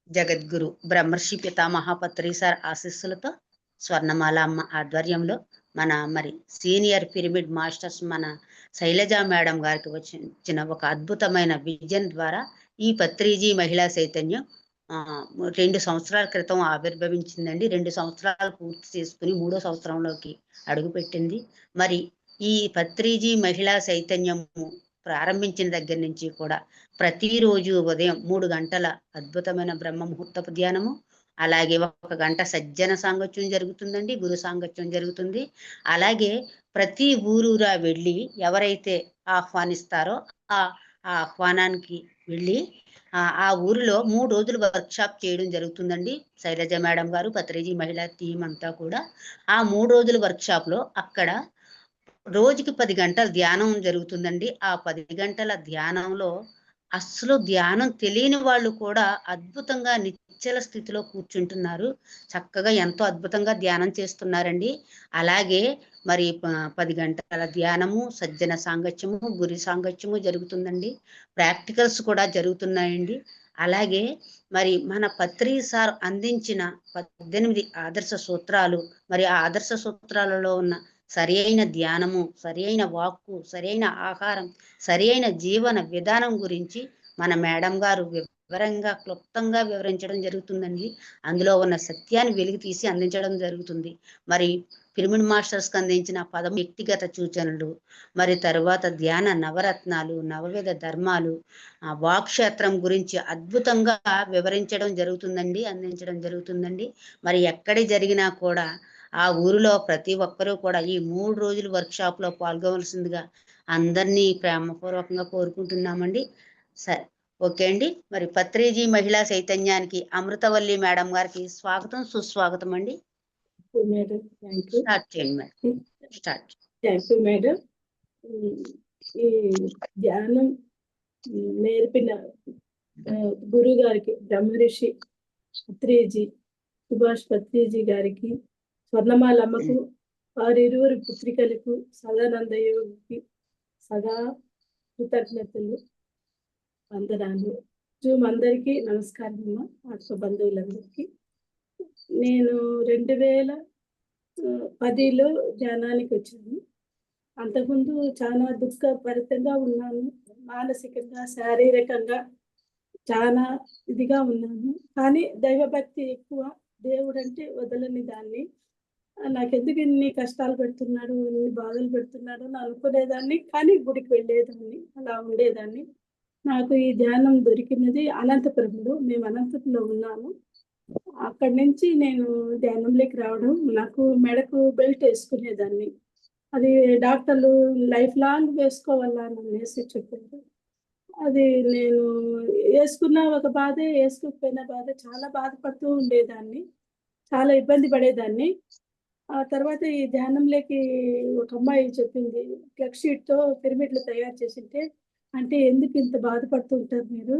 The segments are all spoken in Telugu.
జగద్గురు బ్రహ్మర్షి పితామహ పత్రి సార్ ఆశీస్సులతో స్వర్ణమాల అమ్మ ఆధ్వర్యంలో మరి సీనియర్ పిరమిడ్ మాస్టర్స్ మన శైలజ మేడం గారికి వచ్చిన ఒక అద్భుతమైన విజన్ ద్వారా ఈ పత్రిజీ మహిళా చైతన్యం 2 సంవత్సరాల క్రితం ఆవిర్భవించిందండి. 2 సంవత్సరాలు పూర్తి చేసుకుని 3వ సంవత్సరంలోకి అడుగుపెట్టింది. మరి ఈ పత్రిజీ మహిళా చైతన్యము ప్రారంభించిన దగ్గర నుంచి కూడా ప్రతిరోజు ఉదయం 3 గంటల అద్భుతమైన బ్రహ్మ ముహూర్తపు ధ్యానము, అలాగే 1 గంట సజ్జన సాంగత్యం జరుగుతుందండి, గురు సాంగత్యం జరుగుతుంది. అలాగే ప్రతి ఊరూరా వెళ్ళి ఎవరైతే ఆహ్వానిస్తారో ఆ ఆహ్వానానికి వెళ్ళి ఆ ఊరిలో 3 రోజులు వర్క్షాప్ చేయడం జరుగుతుందండి. శైలజ మేడం గారు, పత్రిజీ మహిళా టీం అంతా కూడా ఆ 3 రోజుల వర్క్షాప్లో అక్కడ రోజుకి 10 గంటల ధ్యానం జరుగుతుందండి. ఆ 10 గంటల ధ్యానంలో అస్సలు ధ్యానం తెలియని వాళ్ళు కూడా అద్భుతంగా నిశ్చల స్థితిలో కూర్చుంటున్నారు. చక్కగా ఎంతో అద్భుతంగా ధ్యానం చేస్తున్నారండి. అలాగే మరి 10 గంటల ధ్యానము, సజ్జన సాంగత్యము, గురి సాంగత్యము జరుగుతుందండి. ప్రాక్టికల్స్ కూడా జరుగుతున్నాయండి. అలాగే మరి మన పత్రి సార్ అందించిన 18 ఆదర్శ సూత్రాలు, మరి ఆ ఆదర్శ సూత్రాలలో ఉన్న సరి అయిన ధ్యానము, సరి అయిన వాక్కు, సరి అయిన ఆహారం, సరి అయిన జీవన విధానం గురించి మన మేడం గారు వివరంగా క్లుప్తంగా వివరించడం జరుగుతుందండి. అందులో ఉన్న సత్యాన్ని వెలికి తీసి అందించడం జరుగుతుంది. మరి పిరమిడ్ మాస్టర్స్కి అందించిన వ్యక్తిగత సూచనలు, మరి తరువాత ధ్యాన నవరత్నాలు, నవవిధ ధర్మాలు, వాక్క్షేత్రం గురించి అద్భుతంగా వివరించడం జరుగుతుందండి, అందించడం జరుగుతుందండి. మరి ఎక్కడ జరిగినా కూడా ఆ ఊరిలో ప్రతి ఒక్కరూ కూడా ఈ 3 రోజుల వర్క్షాప్లో పాల్గొవలసిందిగా అందరినీ ప్రేమపూర్వకంగా కోరుకుంటున్నామండి. సరే, ఓకే అండి. మరి పత్రిజీ మహిళా చైతన్యానికి అమృతవల్లి మేడం గారికి స్వాగతం, సుస్వాగతం అండి. స్టార్ట్ చేయండి madam. Start. Thank you madam. ఈ ధ్యానం నేర్పిన గురువు గారికి, బ్రహ్మర్షి పత్రిజీ సుభాష్ పత్రిజీ గారికి, స్వర్ణమాల అమ్మకు, వారి ఇరువురు పుత్రికలకు, సదానందయోగికి సదా కృతజ్ఞతలు, వందనాలు. జూమ్ అందరికీ నమస్కారం అమ్మ, ఆత్మ బంధువులందరికీ. నేను 2010లో ధ్యానానికి వచ్చాను. అంతకుముందు చాలా దుఃఖభరితంగా ఉన్నాను, మానసికంగా, శారీరకంగా చాలా ఇదిగా ఉన్నాను. కానీ దైవభక్తి ఎక్కువ, దేవుడు అంటే వదలని దాన్ని. నాకెందుకు ఇన్ని కష్టాలు పెడుతున్నాడు, ఇన్ని బాధలు పెడుతున్నాడు అని అనుకునేదాన్ని. కానీ గుడికి వెళ్ళేదాన్ని, అలా ఉండేదాన్ని. నాకు ఈ ధ్యానం దొరికినది అనంతపురంలో. మేము అనంతపురంలో ఉన్నాము. అక్కడి నుంచి నేను ధ్యానంలోకి రావడం, నాకు మెడకు బెల్ట్ వేసుకునేదాన్ని. అది డాక్టర్లు లైఫ్ లాంగ్ వేసుకోవాలని అనేసి చెప్పారు. అది నేను వేసుకున్న ఒక బాధే, వేసుకోకపోయిన బాధ, చాలా బాధపడుతూ ఉండేదాన్ని, చాలా ఇబ్బంది పడేదాన్ని. ఆ తర్వాత ఈ ధ్యానంలోకి ఒక అమ్మాయి చెప్పింది, ఫ్లెక్స్ షీట్తో పిరమిడ్లు తయారు చేసింటే, అంటే ఎందుకు ఇంత బాధపడుతూ ఉంటారు మీరు,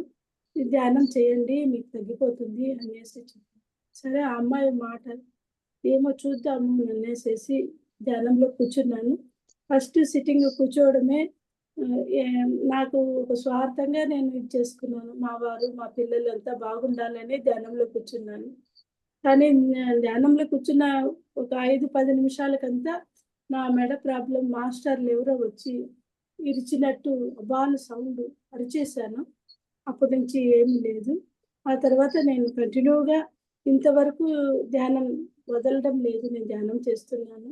ఈ ధ్యానం చేయండి మీకు తగ్గిపోతుంది అనేసి చెప్పారు. సరే, ఆ అమ్మాయి మాట ఏమో చూద్దాము అనేసి ధ్యానంలో కూర్చున్నాను. ఫస్ట్ సిట్టింగ్ కూర్చోవడమే నాకు ఒక స్వార్థంగా నేను ఇది చేసుకున్నాను. మా వారు, మా పిల్లలు అంతా బాగుండాలని ధ్యానంలో కూర్చున్నాను. కానీ ధ్యానంలో కూర్చున్న ఒక 5-10 నిమిషాలకంతా నా మెడ ప్రాబ్లం, మాస్టర్లు ఎవరో వచ్చి ఇరిచినట్టు అబాను సౌండ్ అరిచేశాను. అప్పటి నుంచి ఏమీ లేదు. ఆ తర్వాత నేను కంటిన్యూగా ఇంతవరకు ధ్యానం వదలడం లేదు, నేను ధ్యానం చేస్తున్నాను.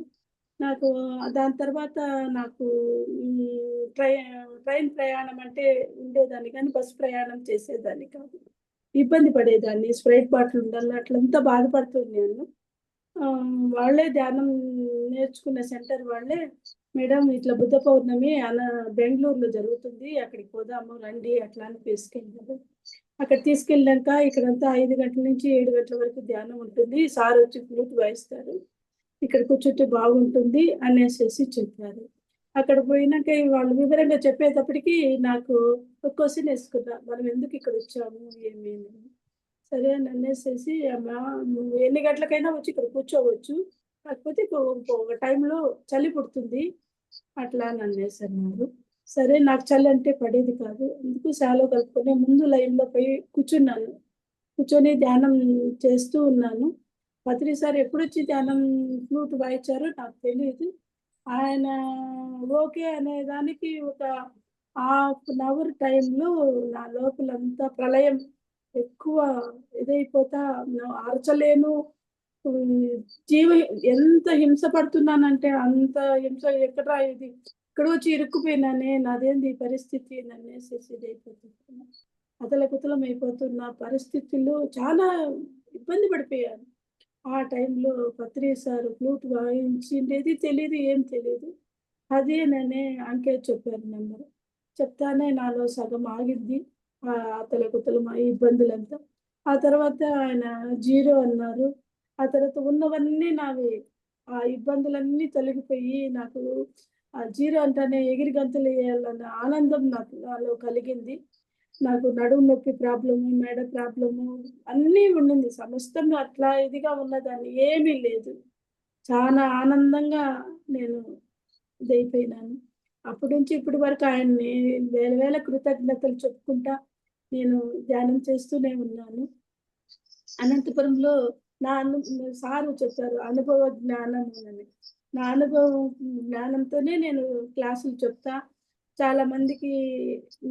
నాకు దాని తర్వాత నాకు ట్రైన్ ప్రయాణం అంటే ఉండేదాన్ని, కానీ బస్సు ప్రయాణం చేసేదాన్ని కాదు, ఇబ్బంది పడేదాన్ని. స్ప్రైట్ బాటిల్ ఉండాలి, అట్లంతా బాధపడుతున్నాను. వాళ్ళే ధ్యానం నేర్చుకున్న సెంటర్ వాళ్ళే, మేడం ఇట్లా బుద్ధ పౌర్ణమి బెంగళూరులో జరుగుతుంది, అక్కడికి పోదాము రండి అట్లా అని తీసుకెళ్ళారు. అక్కడ తీసుకెళ్ళాక ఇక్కడంతా 5 గంటల నుంచి 7 గంటల వరకు ధ్యానం ఉంటుంది, సార్ వచ్చి ఫ్లూట్ వాయిస్తారు, ఇక్కడ కూర్చుంటే బాగుంటుంది అనేసి చెప్పారు. అక్కడ పోయినాక వాళ్ళు వివరంగా చెప్పేటప్పటికి నాకు ఒక క్వశ్చన్ వేసుకున్నా, మనం ఎందుకు ఇక్కడ వచ్చాము ఏమేమి. సరే అని అనేసి, అమ్మా నువ్వు ఎన్ని గంటలకైనా వచ్చి ఇక్కడ కూర్చోవచ్చు, కాకపోతే ఒక టైంలో చలి పుడుతుంది అట్లా అని అనేసి అన్నారు. సరే, నాకు చలి అంటే పడేది కాదు, అందుకు శాలో కలుపుకొని ముందు లైన్లో పోయి కూర్చున్నాను. కూర్చొని ధ్యానం చేస్తూ ఉన్నాను. పత్రి సార్ ఎప్పుడొచ్చి ధ్యానం ఫ్లూట్ వాయించారో నాకు తెలియదు. ఆయన ఓకే అనే దానికి ఒక హాఫ్ అన్ అవర్ టైంలో నా లోపలంతా ప్రళయం ఎక్కువ ఇదైపోతా అరచలేను. ఉమ్, జీవ ఎంత హింస పడుతున్నానంటే అంత హింస ఎక్కడా ఇది ఇక్కడ వచ్చి ఇరుక్కుపోయినానే, నాదేంది ఈ పరిస్థితి నన్నేసి ఇదైపోతున్నా, అతలకుతలం అయిపోతున్న పరిస్థితుల్లో చాలా ఇబ్బంది పడిపోయాను. ఆ టైంలో పత్రి సార్ ఫ్లూట్ వాయించిండేది తెలియదు, ఏం తెలియదు. అదేననే అంకే చెప్పారు నెంబరు. చెప్తానే నాలో సగం ఆగిద్ది. అతలకుతలం ఆ ఇబ్బందులంతా. ఆ తర్వాత ఆయన 0 అన్నారు. ఆ తర్వాత ఉన్నవన్నీ నావి ఆ ఇబ్బందులన్నీ తొలగిపోయి నాకు ఆ 0 అంటేనే ఎగిరి గంతులేయాలన్న ఆనందం నాలో కలిగింది. నాకు నడుము నొప్పి ప్రాబ్లము, మెడ ప్రాబ్లము అన్నీ ఉండింది. సమస్తంగా అట్లా ఇదిగా ఉన్నదాన్ని ఏమీ లేదు. చాలా ఆనందంగా నేను ఇదైపోయినాను. అప్పటి నుంచి ఇప్పటి వరకు ఆయన్ని వేల వేల కృతజ్ఞతలు చెప్పుకుంటా నేను ధ్యానం చేస్తూనే ఉన్నాను. అనంతపురంలో సారు చెప్పారు అనుభవ జ్ఞానం అని. నా అనుభవం జ్ఞానంతోనే నేను క్లాసులు చెప్తా. చాలా మందికి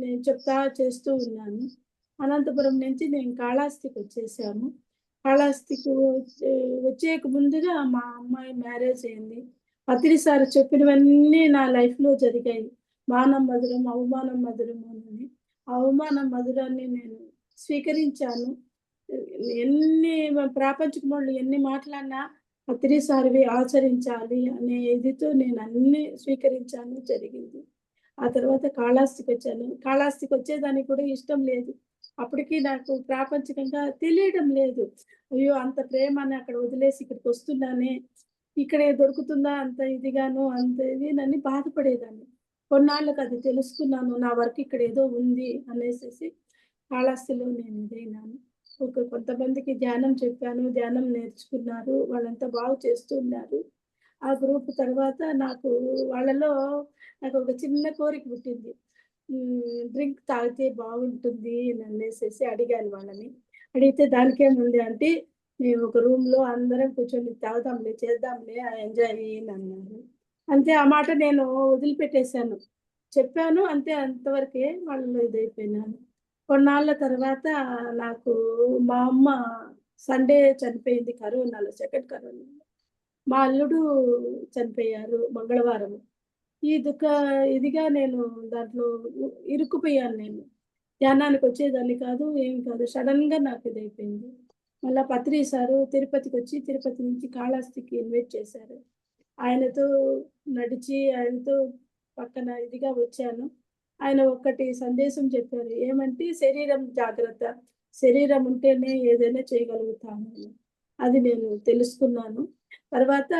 నేను చెప్తా చేస్తూ ఉన్నాను. అనంతపురం నుంచి నేను కాళహస్తికి వచ్చేసాము. కాళహస్తికి వచ్చేక ముందుగా మా అమ్మాయి మ్యారేజ్ అయింది. పత్రి సార్ చెప్పినవన్నీ నా లైఫ్‌లో జరిగాయి. మానం మధురం, అవమానం మధురం అని. అవమానం మధురాన్ని నేను స్వీకరించాను. ఎన్ని ప్రాపంచికమోళ్ళు ఎన్ని మాట్లాడినా పత్రి సార్‌వి ఆచరించాలి అనే ఇదితో నేను అన్నీ స్వీకరించాను, జరిగింది. ఆ తర్వాత కాళహస్తికొచ్చాను. కాళహస్తికొచ్చేదానికి కూడా ఇష్టం లేదు. అప్పటికి నాకు ప్రాపంచికంగా తెలియడం లేదు. అయ్యో! అంత ప్రేమని అక్కడ వదిలేసి ఇక్కడికొస్తున్నానే, ఇక్కడే దొరుకుతుందా అంత ఇదిగాను, అంత ఇదినని బాధపడేదాన్ని. కొన్నాళ్ళకి అది తెలుసుకున్నాను. నా వర్క్ ఇక్కడ ఏదో ఉంది అనేసేసి కాళహస్తిలో నేను ఇదైనాను. కొంతమందికి ధ్యానం చెప్పాను. ధ్యానం నేర్చుకున్నారు. వాళ్ళంతా బాగు చేస్తూ ఉన్నారు. ఆ గ్రూప్ తర్వాత వాళ్ళలో నాకొక చిన్న కోరిక పుట్టింది. డ్రింక్ తాగితే బాగుంటుంది ననేసేసి అడిగాను వాళ్ళని. అడిగితే దానికేముంది ఆంటీ, మేము ఒక రూమ్‌లో అందరం కూర్చొని తాగుదాంలే, చేద్దాంలే ఎంజాయ్ అన్నారు. అంతే ఆ మాట నేను వదిలిపెట్టేసాను. చెప్పాను అంతే అంతవరకే వాళ్ళు ఇదైపోయినాను. కొన్నాళ్ళ తర్వాత నాకు మా అమ్మ సండే చనిపోయింది కరోనాలో, సెకండ్ కరోనాలో. మా అల్లుడు చనిపోయారు మంగళవారం. ఇదొక ఇదిగా నేను దాంట్లో ఇరుక్కుపోయాను నేను. ధ్యానానికొచ్చేదాన్ని కాదు, ఏమి కాదు. సడెన్‌గా నాకు ఇదైపోయింది. మళ్ళా పత్రి సారు తిరుపతికొచ్చి, తిరుపతి నుంచి కాళహస్తికి ఇన్వైట్ చేశారు. ఆయనతో నడిచి, ఆయనతో పక్కన ఇదిగా వచ్చాను. ఆయన ఒక్కటి సందేశం చెప్పారు. ఏమంటే శరీరం జాగ్రత్త. శరీరం ఉంటేనే ఏదైనా చేయగలుగుతాము అని. అది నేను తెలుసుకున్నాను. తర్వాత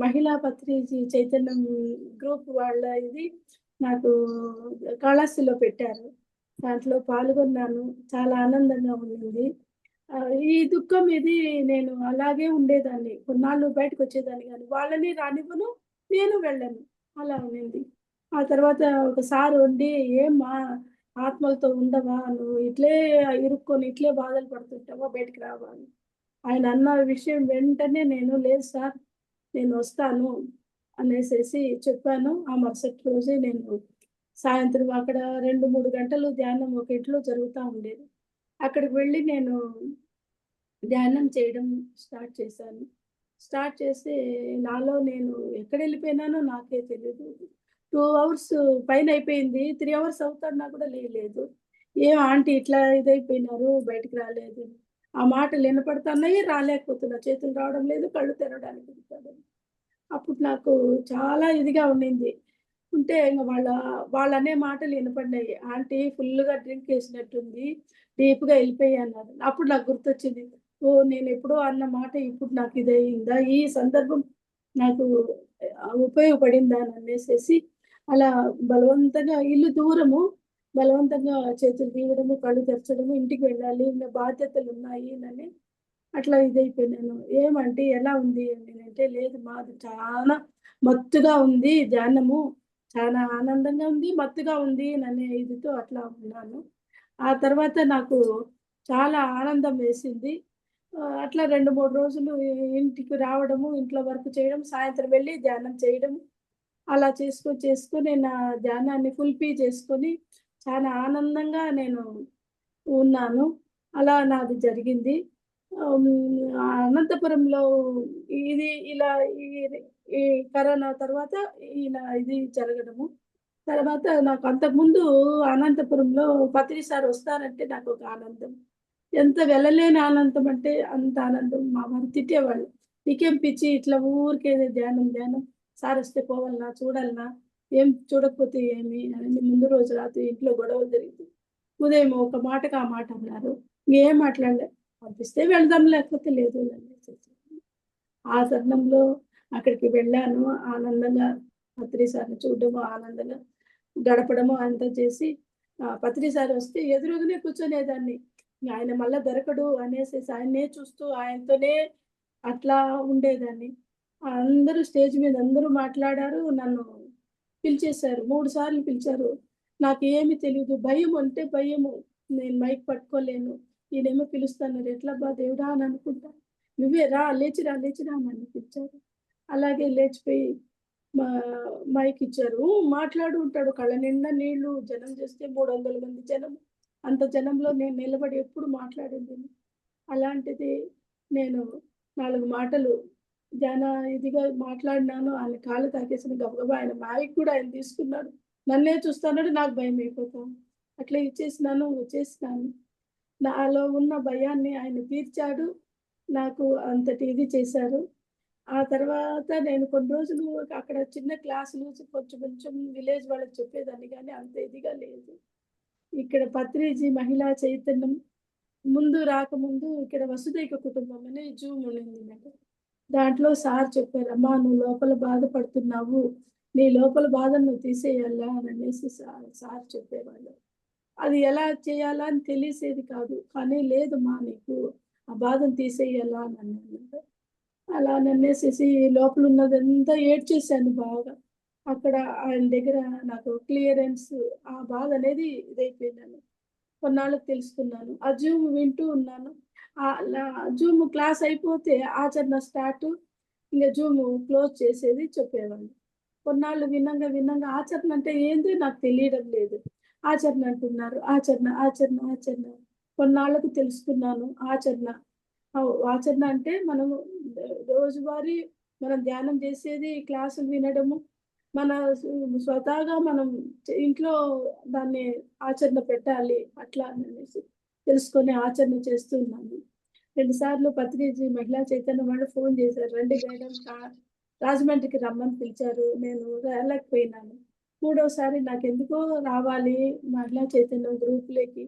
మహిళా పత్రిజీ చైతన్యం గ్రూప్ వాళ్ళ ఇది నాకు కాళహస్తిలో పెట్టారు. దాంట్లో పాల్గొన్నాను. చాలా ఆనందంగా ఉండింది. ఈ దుఃఖం ఇది నేను అలాగే ఉండేదాన్ని. కొన్నాళ్ళు బయటకొచ్చేదాన్ని గానీ, వాళ్ళని రానివ్వను, నేను వెళ్ళను. అలా ఉండింది. ఆ తర్వాత ఒక సార్ ఉండి, "ఏమ్మా ఆత్మలతో ఉండవా? నువ్వు ఇట్లే ఇరుక్కొని, ఇట్లే బాధలు పడుతుంటావా? బయటికి రావా?" అని. ఆయన అన్న విషయం వెంటనే నేను, "లేదు సార్, నేనొస్తాను" అనేసేసి చెప్పాను. ఆ మరుసటి రోజే నేను సాయంత్రం అక్కడ 2, 3 గంటలు ధ్యానం ఒక ఇంట్లో జరుగుతా ఉండేది. అక్కడికి వెళ్ళి నేను ధ్యానం చేయడం స్టార్ట్ చేశాను. స్టార్ట్ చేసి నాలో నేను ఎక్కడెళ్ళిపోయినానో నాకే తెలీదు. 2 అవర్స్ పైనయిపోయింది. 3 అవర్స్ అవుతున్నా కూడా లేయలేదు. "ఏం ఆంటీ ఇట్లా ఇదైపోయినారు, బయటికి రాలేదు." ఆ మాటలు వినపడుతున్నాయి, రాలేకపోతున్నా. చేతులు రావడం లేదు, కళ్ళు తెరవడానికి కుదరదు. అప్పుడు నాకు చాలా ఇదిగా ఉండింది. ఉంటే ఇంగ వాళ్ళనే మాటలు వినపడినాయి. "ఆంటీ ఫుల్‌గా డ్రింక్ చేసినట్టుంది. డీప్‌గా ఎళ్ళిపోయి" అన్నారు. అప్పుడు నాకు గుర్తొచ్చింది. ఓహ్! నేనెప్పుడో అన్న మాట ఇప్పుడు నాకు ఇదయిందా? ఈ సందర్భం నాకు ఉపయోగపడిందా ననేసేసి అలా బలవంతంగా ఇల్లు దూరము. బలవంతంగా చేతులు తీయడము, కళ్ళు తెరచడము, ఇంటికి వెళ్ళాలి. ఇంగ బాధ్యతలున్నాయి నని అట్లా ఇదైపోయినాను. "ఏమంటీ ఎలా ఉంది?" అని నేనంటే, "లేదు మా అది చాలా మత్తుగా ఉంది ధ్యానము. చాలా ఆనందంగా ఉంది, మత్తుగా ఉంది" ననే ఇదితో అట్లా ఉన్నాను. ఆ తర్వాత నాకు చాలా ఆనందం వేసింది. అట్లా 2, 3 రోజులు ఇంటికి రావడము, ఇంట్లో వర్క్ చేయడం, సాయంత్రం వెళ్ళి ధ్యానం చేయడం. అలా చేసుకొని నా ధ్యానాన్ని ఫుల్‌ఫిల్ చేసుకొని చాలా ఆనందంగా నేను ఉన్నాను. అలా నాది జరిగింది. అనంతపురంలో ఇది ఇలా ఈ ఈ కరోనా తర్వాత ఇలా ఇది జరగడము. తర్వాత నాకు అంతకుముందు అనంతపురంలో పత్రి సార్ వస్తారంటే నాకొక ఆనందం. ఎంత వెళ్ళలేని ఆనందం అంటే అంత ఆనందం. మా వారు తిట్టేవాళ్ళు. "నీకేం పిచ్చి ఇట్లా ఊరికే ధ్యానం, ధ్యానం సారొస్తే పోవాలనా? చూడాలనా? ఏం చూడకపోతే ఏమి?" అని ముందు రోజు రాత్రి ఇంట్లో గొడవలు జరిగితే, ఉదయం ఒక మాటకి ఆ మాట అన్నారు. ఇంకేం మాట్లాడలే. పంపిస్తే వెళ్దాం లేకపోతే లేదు అనేసేసి. ఆ తరుణంలో అక్కడికి వెళ్ళాను. ఆనందంగా పత్రి సార్‌ని చూడడము, ఆనందంగా గడపడము అంతా చేసి పత్రి సార్ వస్తే ఎదురుగానే కూర్చునేదాన్ని. ఆయన మళ్ళా దొరకడు అనేసేసి ఆయన్నే చూస్తూ ఆయనతోనే అట్లా ఉండేదాన్ని. అందరూ స్టేజ్ మీద అందరూ మాట్లాడారు. నన్ను పిలిచేశారు. 3 సార్లు పిలిచారు. నాకేమి తెలీదు. భయం అంటే భయము. నేను మైక్ పట్టుకోలేను. ఈయనేమో పిలుస్తున్నారు. ఎట్లబ్బా దేవుడా అని అనుకుంటా. నువ్వే రా, లేచి రా, లేచి రా అని పిలిచారు. అలాగే లేచిపోయి మా మైక్ ఇచ్చారు. మాట్లాడు ఉంటాడు. కళ్ళ నిండా నీళ్ళు. జనం చూస్తే 300 మంది జనం. అంత జనంలో నేను నిలబడి ఎప్పుడు మాట్లాడిందిని. అలాంటిది నేను 4 మాటలు ఇదిగా మాట్లాడినాను. ఆయన కాళ్ళు తాకేసిన గబగబా ఆయన మైక్ కూడా ఆయన తీసుకున్నాడు. నన్నే చూస్తున్నాడు. నాకు భయమైపోతాంది. అట్లా ఇచ్చేసినాను, వచ్చేసినాను. నాలో ఉన్న భయాన్ని ఆయన తీర్చాడు. నాకు అంతటి ఇది చేశారు. ఆ తర్వాత నేను కొన్ని రోజులు అక్కడ చిన్న క్లాసులు కొంచెం కొంచెం విలేజ్ వాళ్ళకి చెప్పేదాన్ని గానీ అంత ఇదిగా లేదు. ఇక్కడ పత్రిజీ మహిళా చైతన్యం ముందు రాకముందు ఇక్కడ వసుదైక కుటుంబం అని జూమ్ ఉండింది నాకు. దాంట్లో సార్ చెప్పారు, "అమ్మా నువ్వు లోపల బాధపడుతున్నావు. నీ లోపల బాధను నువ్వు తీసేయాలా" అని అనేసి సార్ చెప్పేవాళ్ళు. అది ఎలా చేయాలా అని తెలిసేది కాదు. కానీ లేదమ్మా నీకు ఆ బాధను తీసేయాలా అని అన్నారు. అలా నన్నేసేసి లోపల ఉన్నదంతా ఏడ్చేసాను బాగా. అక్కడ ఆయన దగ్గర నాకు క్లియరెన్స్ ఆ బాధ అనేది ఇదైపోయిందని కొన్నాళ్ళకి తెలుసుకున్నాను. ఆ జూమ్ వింటూ ఉన్నాను. లా జూమ్ క్లాస్ అయిపోతే ఆచరణ స్టార్టు. ఇంగ జూము క్లోజ్ చేసేది చెప్పేవాళ్ళు. కొన్నాళ్ళు వినంగా, వినంగా ఆచరణ అంటే ఏందో నాకు తెలియడం లేదు. ఆచరణ అంటున్నారు. ఆచరణ, ఆచరణ, ఆచరణ. కొన్నాళ్ళకి తెలుసుకున్నాను ఆచరణ. ఆచరణ అంటే మనము రోజువారీ మనం ధ్యానం చేసేది, క్లాసులు వినడము, మన స్వతహాగా మనం ఇంట్లో దాన్ని ఆచరణ పెట్టాలి అట్లా అనేసి తెలుసుకొని ఆచరణ చేస్తూ ఉన్నాను. 2 సార్లు పత్రిజీ మహిళా చైతన్యం వాళ్ళు ఫోన్ చేశారు. "రండి మేడం రాజమండ్రికి రమ్మని పిలిచారు." నేను రాలేకపోయినాను. మూడోసారి నాకెందుకో రావాలి మహిళా చైతన్యం గ్రూప్‌లోకి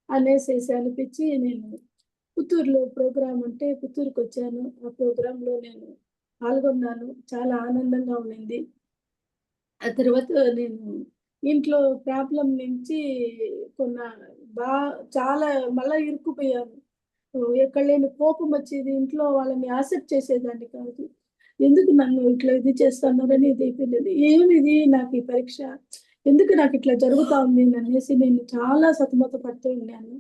అనేసేసి అనిపిచ్చి నేను పుత్తూరులో ప్రోగ్రామ్ ఉంటే పుత్తూరుకొచ్చాను. ఆ ప్రోగ్రామ్‌లో నేను పాల్గొన్నాను. చాలా ఆనందంగా ఉండింది. ఆ తర్వాత నేను ఇంట్లో ప్రాబ్లమ్ నుంచి కొన్న బా చాలా మళ్ళా ఇరుక్కుపోయాను. ఎక్కడ లేని కోపమొచ్చేది. ఇంట్లో వాళ్ళని యాక్సెప్ట్ చేసేదాన్ని కాదు. ఎందుకు నన్ను ఇట్లా ఇది చేస్తున్నారని ఇదైపోయింది. ఏమిది నాకు ఈ పరీక్ష? ఎందుకు నాకిట్లా జరుగుతా ఉంది అనేసి నేను చాలా సతమత పడుతూ ఉన్నాను.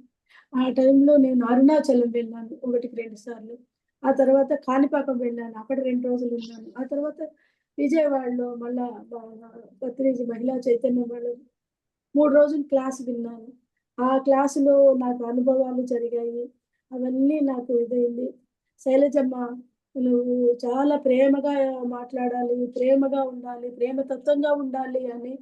ఆ టైంలో నేను అరుణాచలం వెళ్ళాను. 1కి 2 సార్లు. ఆ తర్వాత కాణిపాకం వెళ్ళాను. అక్కడ 2 రోజులున్నాను. ఆ తర్వాత విజయవాడలో మళ్ళా పత్రిజీ మహిళా చైతన్యం వాళ్ళు 3 రోజులు క్లాస్ విన్నాను. ఆ క్లాస్‌లో నాకు అనుభవాలు జరిగాయి. అవన్నీ నాకు ఇదైంది. శైలజమ్మ నువ్వు చాలా ప్రేమగా మాట్లాడాలి, ప్రేమగా ఉండాలి, ప్రేమతత్వంగా ఉండాలి అని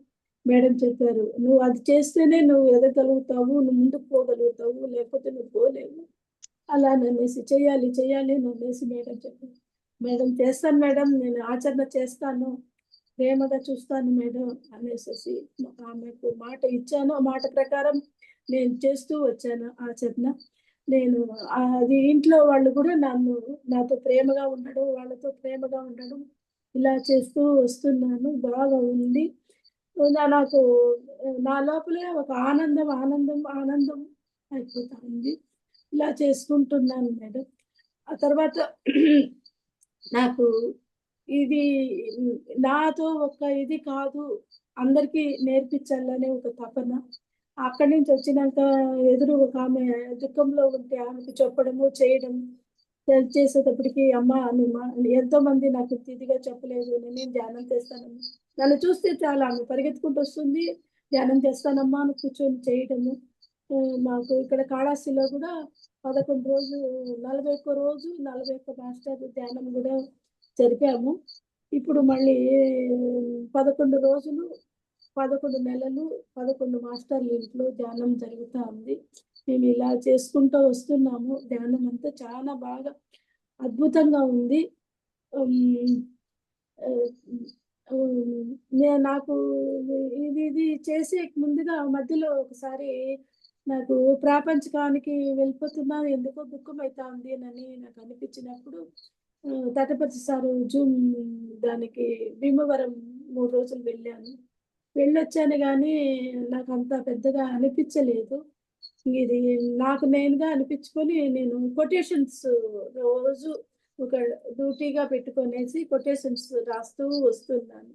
మేడం చెప్పారు. నువ్వు అది చేస్తేనే నువ్వు ఎదగలుగుతావు, నువ్వు ముందుకు పోగలుగుతావు, లేకపోతే నువ్వు పోలేవు. అలా నన్నేసి చెయ్యాలి, చెయ్యాలి నన్నేసి మేడం చెప్పారు. మేడం చేస్తాను మేడం, నేను ఆచరణ చేస్తాను. ప్రేమగా చూస్తాను మేడం అనేసేసి ఆమెకు మాట ఇచ్చాను. ఆ మాట ప్రకారం నేను చేస్తూ వచ్చాను ఆచరణ. నేను అది ఇంట్లో వాళ్ళు కూడా నాతో ప్రేమగా ఉండడం, వాళ్ళతో ప్రేమగా ఉండడం ఇలా చేస్తూ వస్తున్నాను. బాగా ఉంది. నాకు నా లోపలే ఒక ఆనందం, ఆనందం, ఆనందం అయిపోతా ఉంది. ఇలా చేసుకుంటున్నాను మేడం. ఆ తర్వాత నాకు ఇది నాతో ఒక ఇది కాదు, అందరికీ నేర్పించాలనే ఒక తపన. అక్కడి నుంచి వచ్చినాక ఎదురు ఒక ఆమె దుఃఖంలో ఉంటే ఆమెకు చెప్పడము చేయడం చేసేటప్పటికి అమ్మ ఎంతో మంది నాకు ఇదిగా చెప్పలేదు, నేను ధ్యానం చేస్తానమ్మా, నన్ను చూస్తే చాలా ఆమె పరిగెత్తుకుంటూ వస్తుంది, ధ్యానం చేస్తానమ్మా అని కూర్చొని చేయడము. మాకు ఇక్కడ కాళాస్తిలో కూడా 11 రోజులు 41 రోజు 41 మాస్టర్ ధ్యానం కూడా జరిపాము. ఇప్పుడు మళ్ళీ 11 రోజులు 11 నెలలు 11 మాస్టర్ల ఇంట్లో ధ్యానం జరుగుతా ఉంది. మేము ఇలా చేసుకుంటూ వస్తున్నాము. ధ్యానం అంతా చాలా బాగా అద్భుతంగా ఉంది. ఉమ్, ఆ, నాకు ఇది చేసే ముందుగా మధ్యలో ఒకసారి నాకు ప్రాపంచికానికి వెళ్ళిపోతున్నా, ఎందుకో దుఃఖం అవుతా ఉంది అని నాకు అనిపించినప్పుడు తటపతి సారు జూమ్ దానికి భీమవరం 3 రోజులు వెళ్ళాను. వెళ్ళొచ్చాను కానీ నాకు అంత పెద్దగా అనిపించలేదు. ఇది నాకు నేనుగా అనిపించుకొని నేను కొటేషన్స్ రోజు ఒక డ్యూటీగా పెట్టుకొనేసి కొటేషన్స్ రాస్తూ వస్తున్నాను.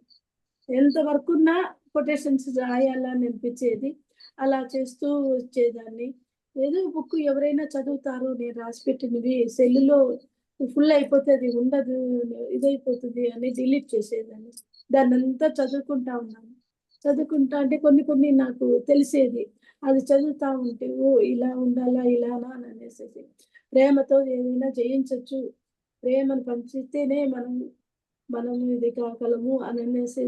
ఎంత వర్క్ ఉన్నా కొటేషన్స్ రాయాలని అనిపించేది. అలా చేస్తూ వచ్చేదాన్ని. ఏదో బుక్ ఎవరైనా చదువుతారు, నేను రాసి పెట్టినవి సెల్లులో ఫుల్ అయిపోతుంది, ఉండదు, ఇదైపోతుంది అని డిలీట్ చేసేదాన్ని. దాన్నంతా చదువుకుంటా ఉన్నాను. చదువుకుంటా అంటే కొన్ని కొన్ని నాకు తెలిసేది. అది చదువుతా ఉంటే ఓ ఇలా ఉండాలా ఇలానా అని అనేసేసి ప్రేమతో ఏదైనా జయించవచ్చు, ప్రేమను పంచితేనే మనం ఇది కాగలము అని అనేసి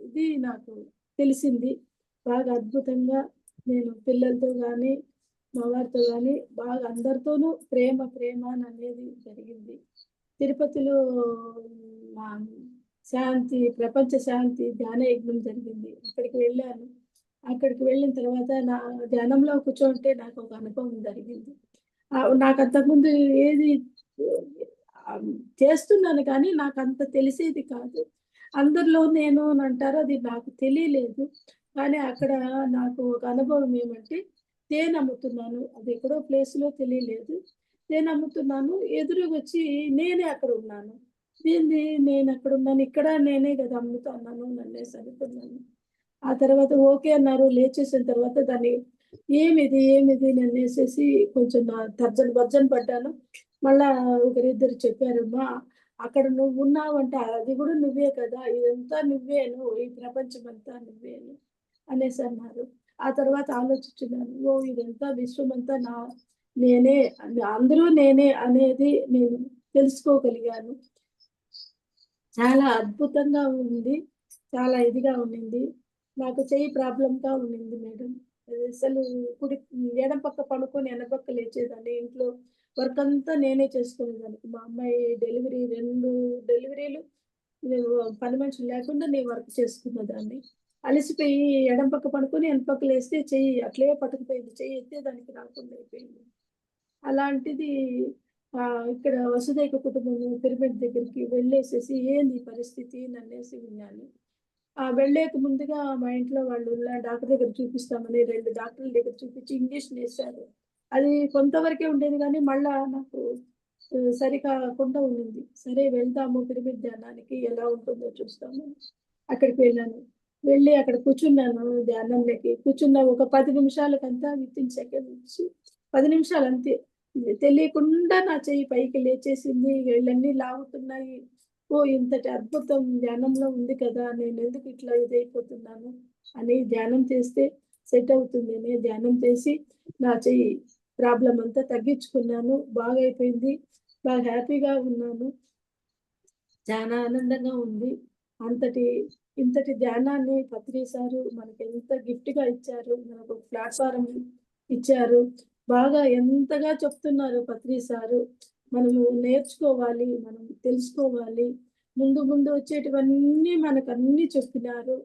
ఇది నాకు తెలిసింది. బాగా అద్భుతంగా నేను పిల్లలతో కానీ మా వారితో కానీ బాగా అందరితోనూ ప్రేమ ప్రేమ అని అనేది జరిగింది. తిరుపతిలో మా శాంతి ప్రపంచ శాంతి ధ్యాన యజ్ఞం జరిగింది. అక్కడికి వెళ్ళాను. అక్కడికి వెళ్ళిన తర్వాత నా ధ్యానంలో కూర్చోంటే నాకు ఒక అనుభవం జరిగింది. నాకు అంతకుముందు ఏది ఆ, చేస్తున్నాను కానీ నాకు అంత తెలిసేది కాదు. అందరిలో నేను అని అంటారు, అది నాకు తెలియలేదు. కానీ అక్కడ నాకు ఒక అనుభవం ఏమంటే తేనె అమ్ముతున్నాను, అది ఎక్కడో ప్లేస్లో తెలియలేదు. తేనె అమ్ముతున్నాను, ఎదురుగా వచ్చి నేనే అక్కడ ఉన్నాను. ఏంది నేను అక్కడ ఉన్నాను, ఇక్కడ నేనే కదా అమ్ముతున్నాను నన్నేసి అనుకున్నాను. ఆ తర్వాత ఓకే అన్నారు. లేచేసిన తర్వాత దాన్ని ఏమిది నన్నేసేసి కొంచెం నా భర్జన పడ్డాను. మళ్ళా ఒకరిద్దరు చెప్పారమ్మా, అక్కడ నువ్వు ఉన్నావంటే అది కూడా నువ్వే కదా, ఇదంతా నువ్వేను, ఈ ప్రపంచం అంతా నువ్వేను అనేసి అన్నారు. ఆ తర్వాత ఆలోచించున్నాను, ఓ ఇదంతా విశ్వం అంతా నేనే, అందరూ నేనే అనేది నేను తెలుసుకోగలిగాను. చాలా అద్భుతంగా ఉంది. చాలా ఇదిగా ఉండింది. నాకు చెయ్యి ప్రాబ్లంగా ఉండింది మేడం. అసలు కుడి ఎడమ పక్క పడుకొని ఎడమ పక్క లేచేదాన్ని. ఇంట్లో వర్క్ అంతా నేనే చేసుకునేదాన్ని. మా అమ్మాయి 2 డెలివరీలు నేను పని మనిషి లేకుండా నేను వర్క్ చేసుకునేదాన్ని. అలసిపోయి ఎడమ పక్క పడుకొని ఎడమ పక్క లేస్తే చెయ్యి అట్లే పట్టుకుపోయింది. చెయ్యి ఎత్తేదానికి రాకుండా అయిపోయింది. అలాంటిది ఇక్కడ వసుదైక కుటుంబం పిరమిడ్ దగ్గరికి వెళ్ళేసేసి ఏంది ఈ పరిస్థితి నన్నేసి విన్నాను. వెళ్ళేక ముందుగా మా ఇంట్లో వాళ్ళు డాక్టర్ దగ్గర చూపిస్తామని 2 డాక్టర్ల దగ్గర చూపించి ఇంజెక్షన్ వేశారు. అది కొంతవరకే ఉండేది కానీ మళ్ళా నాకు సరి కాకుండా ఉండింది. సరే వెళ్తాము పిరమిడ్ ధ్యానానికి, ఎలా ఉంటుందో చూస్తాము. అక్కడికి వెళ్ళాను. వెళ్ళి అక్కడ కూర్చున్నాను ధ్యానంలోకి. కూర్చున్న ఒక 10 నిమిషాలకంతా వితిన్ సెకండ్స్ 10 నిమిషాలు అంతే. తెలియకుండా నా చెయ్యి పైకి లేచేసింది. వేళ్ళన్నీ లాగుతున్నాయి. ఓ ఇంతటి అద్భుతం ధ్యానంలో ఉంది కదా, నేను ఎందుకు ఇట్లా ఇదైపోతున్నాను అని ధ్యానం చేస్తే సెట్ అవుతుందని ధ్యానం చేసి నా చెయ్యి ప్రాబ్లం అంతా తగ్గించుకున్నాను. బాగా అయిపోయింది. బాగా హ్యాపీగా ఉన్నాను. చాలా ఆనందంగా ఉంది. ఇంతటి ధ్యానాన్ని పత్రి సారు మనకి ఎంత గిఫ్ట్ గా ఇచ్చారు. మనకు ప్లాట్ఫారం ఇచ్చారు. బాగా ఎంతగా చెప్తున్నారు పత్రి సారు. మనము నేర్చుకోవాలి, మనం తెలుసుకోవాలి. ముందు ముందు వచ్చేటివన్నీ మనకు అన్ని చెప్పినారు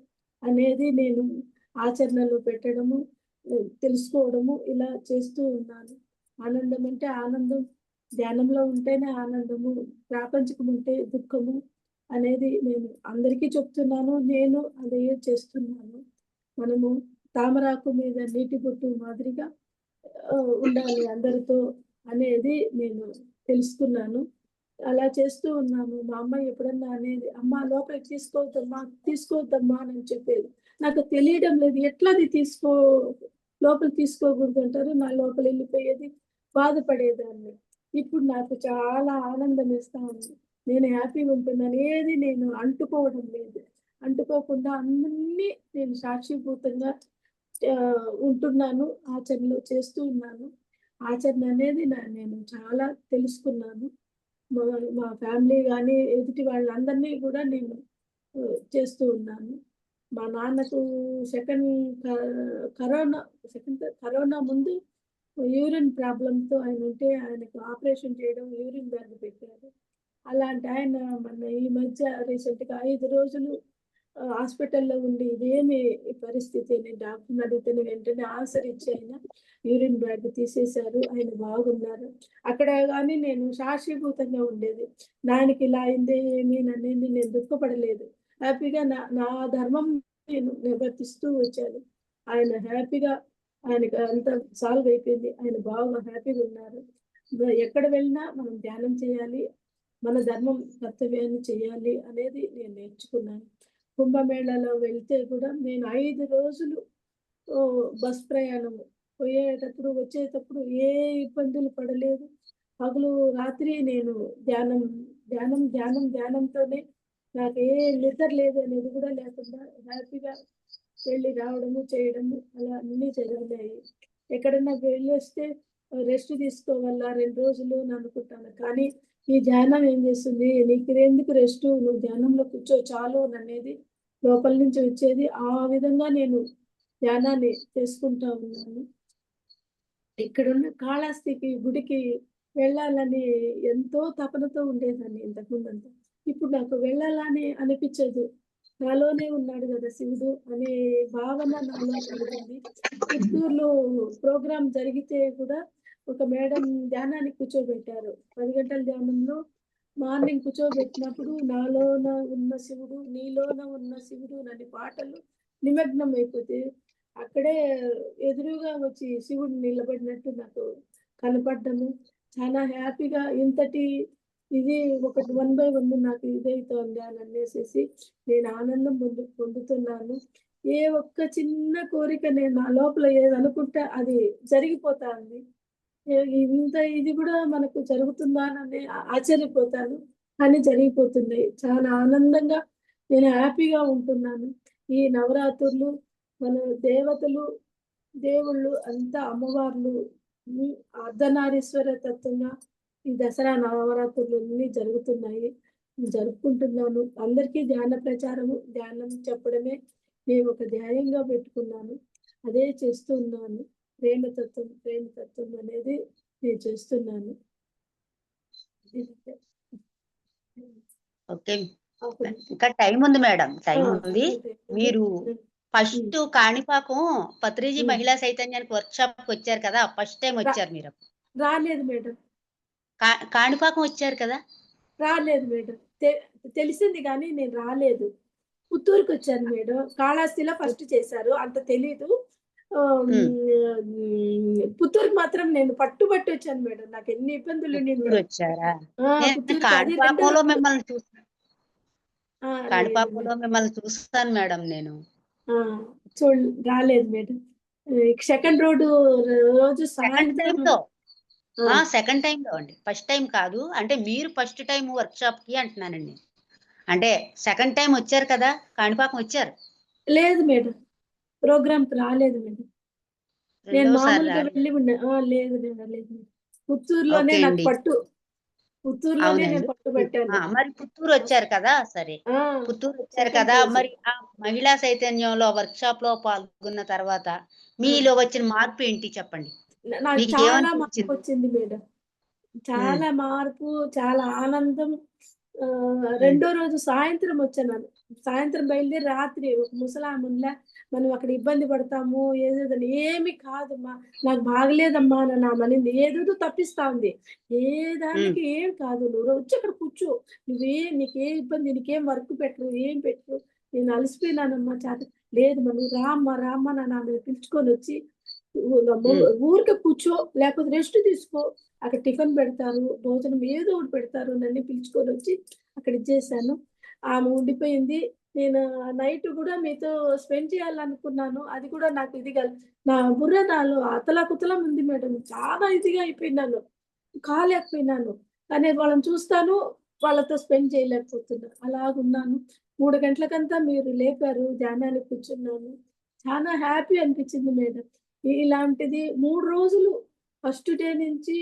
అనేది నేను ఆచరణలో పెట్టడము, తెలుసుకోవడము ఇలా చేస్తూ ఉన్నాను. ఆనందం అంటే ఆనందం, ధ్యానంలో ఉంటేనే ఆనందము, ప్రాపంచికం ఉంటే దుఃఖము అనేది నేను అందరికీ చెప్తున్నాను. నేను అదే చేస్తున్నాను. మనము తామరాకు మీద నీటి బొట్టు మాదిరిగా ఉండాలి అందరితో అనేది నేను తెలుసుకున్నాను. అలా చేస్తూ ఉన్నాను. మా అమ్మాయి ఎప్పుడన్నా అనేది, అమ్మ లోపలికి తీసుకోవద్దమ్మా అని చెప్పేది. నాకు తెలియడం లేదు ఎట్లా అది లోపల తీసుకోకూడదు అంటారు. నా లోపల వెళ్ళిపోయేది, బాధపడేదాన్ని. ఇప్పుడు నాకు చాలా ఆనందం ఇస్తా ఉంది. నేను హ్యాపీగా ఉంటున్నాను. ఏది నేను అంటుకోవడం లేదు. అంటుకోకుండా అన్నీ నేను సాక్షిభూతంగా ఉంటున్నాను. ఆచరణలో చేస్తూ ఉన్నాను. ఆచరణ అనేది నేను చాలా తెలుసుకున్నాను. మా మా ఫ్యామిలీ గాని, ఎదుటి వాళ్ళందరినీ కూడా నేను చేస్తూ ఉన్నాను. మా నాన్నకు సెకండ్ క కరోనా ముందు యూరిన్ ప్రాబ్లమ్‌తో ఆయనుంటే ఆయనకు ఆపరేషన్ చేయడం, యూరిన్ బ్యాగ్ పెట్టారు. అలాంటి ఆయన మొన్న ఈ మధ్య రీసెంట్‌గా 5 రోజులు హాస్పిటల్‌లో ఉండి ఇదేమి పరిస్థితి అని డాక్టర్‌ని అడిగితేనే వెంటనే ఆన్సర్ ఇచ్చి ఆయన యూరిన్ బ్యాగ్ తీసేశారు. ఆయన బాగున్నారు. అక్కడ గాని నేను సాక్షిభూతంగా ఉండేది. నాయనకి ఇలా అయిందే ఏమి నన్నేమి నేను దుఃఖపడలేదు. హ్యాపీగా నా నా ధర్మం నేను నిర్వర్తిస్తూ వచ్చాను. ఆయన హ్యాపీగా ఆయనకి అంతా సాల్వ్ అయిపోయింది. ఆయన బాగా హ్యాపీగా ఉన్నారు. ఎక్కడ వెళ్ళినా మనం ధ్యానం చేయాలి. మన ధర్మం కర్తవ్యాన్ని చేయాలి అనేది నేను నేర్చుకున్నాను. కుంభమేళాలో వెళ్తే కూడా నేను 5 రోజులు బస్ ప్రయాణము. పోయేటప్పుడు, వచ్చేటప్పుడు ఏ ఇబ్బందులు పడలేదు. పగలు, రాత్రి నేను ధ్యానం, ధ్యానంతోనే నాకు ఏ నిద్ర లేదు అనేది కూడా లేకుండా హ్యాపీగా వెళ్ళి రావడము, చేయడము అలా అన్నీ జరిగినాయి. ఎక్కడన్నా వెళ్ళొస్తే రెస్ట్ తీసుకోవాలా 2 రోజులు అని అనుకుంటాను. కానీ ఈ ధ్యానం ఏం చేస్తుంది, నీకెందుకు రెస్టు, నువ్వు ధ్యానంలో కూర్చో చాలు అనేది లోపల నుంచి వచ్చేది. ఆ విధంగా నేను ధ్యానాన్ని చేసుకుంటా ఉన్నాను. ఇక్కడున్న కాళహస్తికి గుడికి వెళ్ళాలని ఎంతో తపనతో ఉండేదాన్ని ఇంతకుముందంతా. ఇప్పుడు నాకు వెళ్ళాలని అనిపించదు. నాలోనే ఉన్నాడు గదా శివుడు అనే భావన నాలో కలిగింది. పుత్తూరులో ప్రోగ్రామ్ జరిగితే కూడా ఒక మేడం ధ్యానానికి కూర్చోబెట్టారు. 10 గంటల ధ్యానంలో మార్నింగ్ కూర్చోబెట్టినప్పుడు నాలోన ఉన్న శివుడు, నీలోన ఉన్న శివుడు అనే పాటలు నిమగ్నం అయిపోతే అక్కడే ఎదురుగా వచ్చి శివుడు నిలబడినట్టు నాకు కనపడ్డము. చాలా హ్యాపీగా ఇంతటి ఇది ఒకటి 1 బై 1 నాకు ఇదైతోంది అని అనేసేసి నేను ఆనందం పొందుతున్నాను. ఏ ఒక్క చిన్న కోరిక నేను నా లోపల ఏదనుకుంటే అది జరిగిపోతా ఉంది. ఇంత ఇది కూడా మనకు జరుగుతుందా అని ఆశ్చర్యపోతాను. కానీ జరిగిపోతున్నాయి. చాలా ఆనందంగా నేను హ్యాపీగా ఉంటున్నాను. ఈ నవరాత్రులు మన దేవతలు, దేవుళ్ళు అంతా అమ్మవార్లు అర్ధనారీశ్వర తత్వంగా ఈ దసరా నవరాత్రులు అన్నీ జరుగుతున్నాయి. జరుపుకుంటున్నాను. అందరికీ ధ్యాన ప్రచారము, ధ్యానం చెప్పడమే నేను ఒక ధ్యేయంగా పెట్టుకున్నాను. అదే చేస్తూ ఉన్నాను. ప్రేమతత్వం అనేది నేను చేస్తున్నాను. ఓకే. ఇంకా టైం ఉంది మేడం, టైం ఉంది. మీరు హ్మ్. ఫస్ట్ కాణిపాకం పత్రిజీ హ్మ్. మహిళా చైతన్యానికి వర్క్షాప్‌కి వచ్చారు కదా! ఫస్ట్ టైమ్ రా వచ్చారు మీరు. రాలేదు మేడం. కాణిపాకం వచ్చారు కదా! రాలేదు మేడం. తెలిసింది గానీ నేను రాలేదు. పుత్తూరుకొచ్చాను మేడం. కాళహస్తిలో ఫస్ట్ చేశారు. అంత తెలీదు. హ్మ్. పుత్తూరుకి మాత్రం నేను పట్టుబట్టి వచ్చాను మేడం. నాకెన్ని ఇబ్బందులు ఉండిందో. పుత్తూరొచ్చారా? నేను పుత్తూరుకి అది 2 కాణిపాకంలో మిమ్మల్ని చూసాను. లేదు కాణిపాకంలో మేడం. మిమ్మల్ని చూసాను మేడం నేను. ఆ! రాలేదు మేడం. సెకండ్ రోజు సెకండ్ సాయంత్రం టైమ్‌లో. ఆ! సెకండ్ టైమ్‌లో అండి. ఫస్ట్ టైమ్ కాదు. అంటే మీరు ఫస్ట్ టైమ్ వర్క్‌షాప్‌కి అంటున్నానండి. అంటే సెకండ్ టైమ్ వచ్చారు కదా! కాణిపాకం వచ్చారు. లేదు మేడం. ప్రోగ్రామ్‌కి రాలేదు మేడం. నేను రెండోసారి మామూలుగా రాలేదు. వెళ్ళి ఉండే. లేదు మేడం. లేదు మేడం. పుత్తూరులోనే ఓకే నాకు అండి. పుత్తూరులోనే నేను అవునండి. పట్టుబట్టాను. మరి పుత్తూరొచ్చారు కదా! సరే. ఆ! పుత్తూరొచ్చారు సెకండ్ కదా! రోజు. మరి ఆ మహిళా చైతన్యంలో వర్క్‌షాప్‌లో పాల్గొన్న తర్వాత ఆ! మీలో వచ్చిన మార్పు ఏంటి చెప్పండి? నాకు చాలా మీకేమనిపించింది? మార్పొచ్చింది మేడం. హ్మ్. చాలా మార్పు, చాలా ఆనందం. హ్మ్. రెండో రోజు సాయంత్రం వచ్చాను. సాయంత్రం బయలుదేరి రాత్రి ఒక ముసలాముంలా మనం అక్కడ ఇబ్బంది పడతాము. ఏదేదని ఏమి కాదమ్మా, నాకు బాగలేదమ్మా అని ఆమనింది. ఏదేదో తప్పిస్తా ఉంది. ఏ హ్మ్. దానికి ఏం కాదు. నువ్వు వచ్చి అక్కడ కూర్చో. నీకే ఇబ్బంది, నీకేం వర్క్ పెట్టరు, ఏం పెట్టరు. నేను అలసిపోయినానమ్మా లేదమ్మా నువ్వు రామ్మా అని ఆమెను పిలుచుకొనొచ్చి హ్మ్. ఊరికే కూర్చో, లేకపోతే రెస్ట్ తీసుకో. అక్కడ టిఫిన్ పెడతారు, భోజనం ఏదో ఒకటి పెడతారు. నన్ను పిలుచుకొనొచ్చి అక్కడ ఇచ్చేసాను. ఆమె ఉండిపోయింది. నేను నైట్ కూడా మీతో స్పెండ్ చేయాలనుకున్నాను. అది కూడా నాకు ఇదిగా నా బుర్ర నాలో అతలాకుతలం ఉంది మేడం. చాలా ఇదిగా అయిపోయినాను. కాలేకపోయినాను. కానీ వాళ్ళని చూస్తాను, వాళ్ళతో స్పెండ్ చేయలేకపోతున్నా. అలాగున్నాను. 3 గంటలకంతా మీరు లేపారు. ధ్యానానికి కూర్చున్నాను. చాలా హ్యాపీ అనిపించింది మేడం. ఇలాంటిది 3 రోజులు ఫస్ట్ డే నుంచి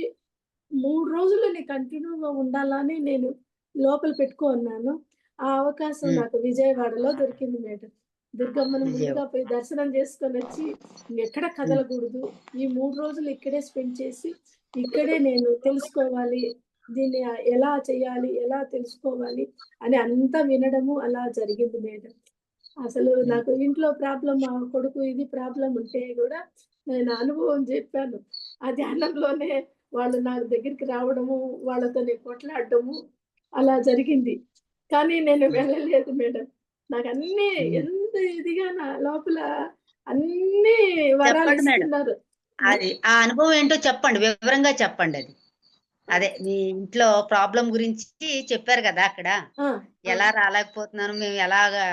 3 రోజులు నేను కంటిన్యూగా ఉండాలని నేను లోపల పెట్టుకున్నాను. ఆ అవకాశం ఉమ్, నాకు విజయవాడలో దొరికింది మేడం. దుర్గమ్మను ముందుగా విజయవాడ. పోయి దర్శనం చేసుకొనొచ్చి ఇంగెక్కడ ఉమ్, కదలకూడదు. ఈ 3 రోజులు ఇక్కడే స్పెండ్ చేసి, ఇక్కడే నేను తెలుసుకోవాలి. దీన్ని ఎలా చేయాలి? ఎలా తెలుసుకోవాలి? అని అంతా వినడము అలా జరిగింది మేడం. అసలు ఉమ్, నాకు ఇంట్లో ప్రాబ్లమ్ మా కొడుకు ఇది ప్రాబ్లమ్ ఉంటే గూడా నేను అనుభవం జెప్పాను. ఆ ధ్యానంలోనే వాళ్ళు నా దగ్గరికి రావడము, వాళ్ళతో నేను కొట్లాడడము అలా జరిగింది. కానీ నేను ఉమ్, వెళ్ళలేదు మేడం. నాకన్నీ ఉమ్. ఎంత ఇదిగా నా లోపల అన్నీ చెప్పండి మేడం. వరాలిస్తున్నారు. హ్మ్. అది ఆ అనుభవం ఏంటో చెప్పండి, వివరంగా చెప్పండి అది. అదే మీ ఇంట్లో ప్రాబ్లం గురించి చెప్పారు కదా అక్కడ. ఆ! ఆ! ఎలా రాలేకపోతున్నాను, మేము ఎలాగా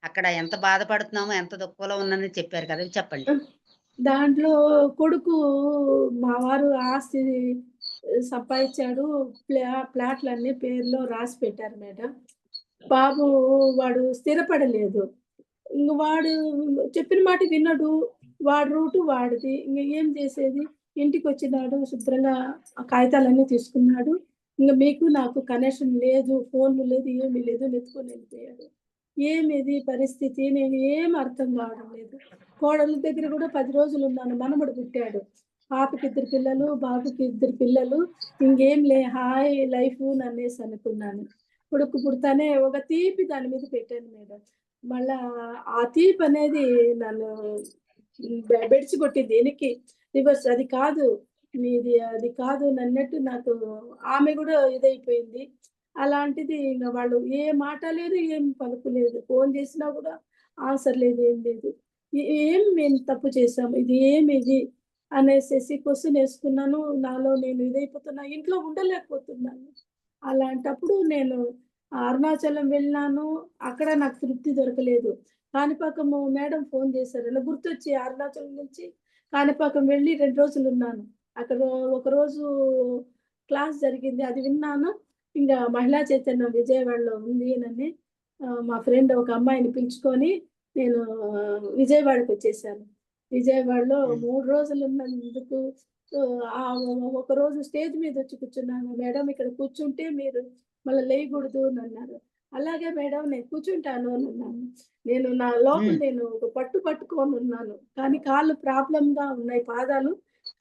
అక్కడ ఎంత బాధపడుతున్నామో, ఎంత దుఃఖంలో ఉన్నానని చెప్పారు కదా, చెప్పండి. ఆ! దాంట్లో కొడుకు మా వారు ఆస్తి సంపాదించాడు. ప్లాట్‌లన్నీ పేరులో రాసి పెట్టారు మేడం. బాబు వాడు స్థిరపడలేదు. ఇంగ వాడు చెప్పిన మాట వినడు. వాడి రూటు వాడిది. ఇంగ ఏం చేసేది? ఇంటికొచ్చినాడు శుభ్రంగా ఆ కాగితాలన్నీ తీసుకున్నాడు. ఇంగ మీకు నాకు కనెక్షన్ లేదు. ఫోన్‌లు లేదు. ఏమీ లేదు. నెత్తుకొని ఎళ్ళిపోయాడు. ఏమిది పరిస్థితి? నేను ఏం అర్థం కావడం లేదు. కోడలి దగ్గర గూడా 10 రోజులున్నాను. మనమడు పుట్టాడు. పాపకి 2 పిల్లలు, బాబుకి 2 పిల్లలు. ఇంగేం లే హాయ్ లైఫు ననేసి అనుకున్నాను. కొడుకు పుడతానే ఒక తీపి దాని మీద పెట్టాను మేడం. మళ్ళా ఆ తీపనేది నన్ను బెడిసి కొట్టింది ఎనక్కి రివర్స్. అది కాదు. మీది అది కాదు నన్నట్టు నాకు ఆమె గూడా ఇదైపోయింది. అలాంటిది ఇంగ వాళ్ళు ఏ మాట లేదు, ఏం పలుకు లేదు. ఫోను చేసినా గూడా ఆన్సర్ లేదు, ఏం లేదు. ఏం మేము తప్పు చేశాము? ఇది ఏమిది? అనేసేసి క్వెషనేసుకున్నాను. నాలో నేను ఇదైపోతున్నా. ఇంట్లో ఉండలేకపోతున్నాను. అలాంటప్పుడు నేను అరుణాచలం వెళ్ళినాను. అక్కడ నాకు తృప్తి దొరకలేదు. కాణిపాకము మేడం ఫోను చేశారు. ఇలా గుర్తొచ్చి అరుణాచలం నుంచి కాణిపాకం వెళ్ళి 2 రోజులున్నాను. అక్కడ ఒకరోజు క్లాస్ జరిగింది. అది విన్నాను. ఇంగ మహిళా చైతన్యం విజయవాడలో ఉంది నని మా ఫ్రెండ్ ఒక అమ్మాయిని పిలుచుకొని నేను విజయవాడకొచ్చేసాను. విజయవాడలో ఉమ్, 3 రోజులున్నందుకు ఒకరోజు స్టేజ్ మీదొచ్చి కూర్చున్నాను. మేడం ఇక్కడ కూర్చుంటే మీరు మళ్ళా లేయకూడదు అనన్నారు. అలాగే మేడం నేను కూర్చుంటాను అనన్నాను. నేను నా లోపల ఉమ్, నేను ఒక పట్టు పట్టుకొనున్నాను. కానీ కాళ్ళు ప్రాబ్లమ్‌గా ఉన్నాయి పాదాలు.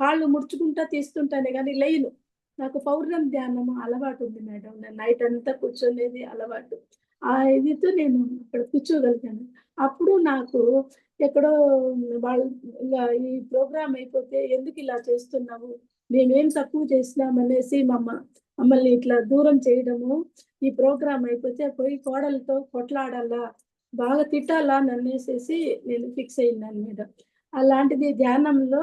కాళ్ళు ముడుచుకుంటా తీస్తుంటానే గానీ లేయను. నాకు పౌర్ణమి ధ్యానం అలవాటుంది మేడం. నేను నైటంతా కూర్చునేది అలవాటు. ఆ ఇదితో నేను అక్కడ కూర్చోగలిగాను. అప్పుడు నాకు ఎక్కడో వాళ్ళు ఇంగ ఈ ప్రోగ్రామ్ అయిపోతే ఎందుకిలా చేస్తున్నావు? మేమేం తక్కువ చేసినామనేసి మమ్మల్ని ఇట్లా దూరం చేయడము, ఈ ప్రోగ్రామ్ అయిపోతే పోయి కోడలతో కొట్లాడాలా, బాగా తిట్టాలా నన్నేసేసి నేను ఫిక్స్ అయ్యున్నాను మేడం. అలాంటిది ధ్యానంలో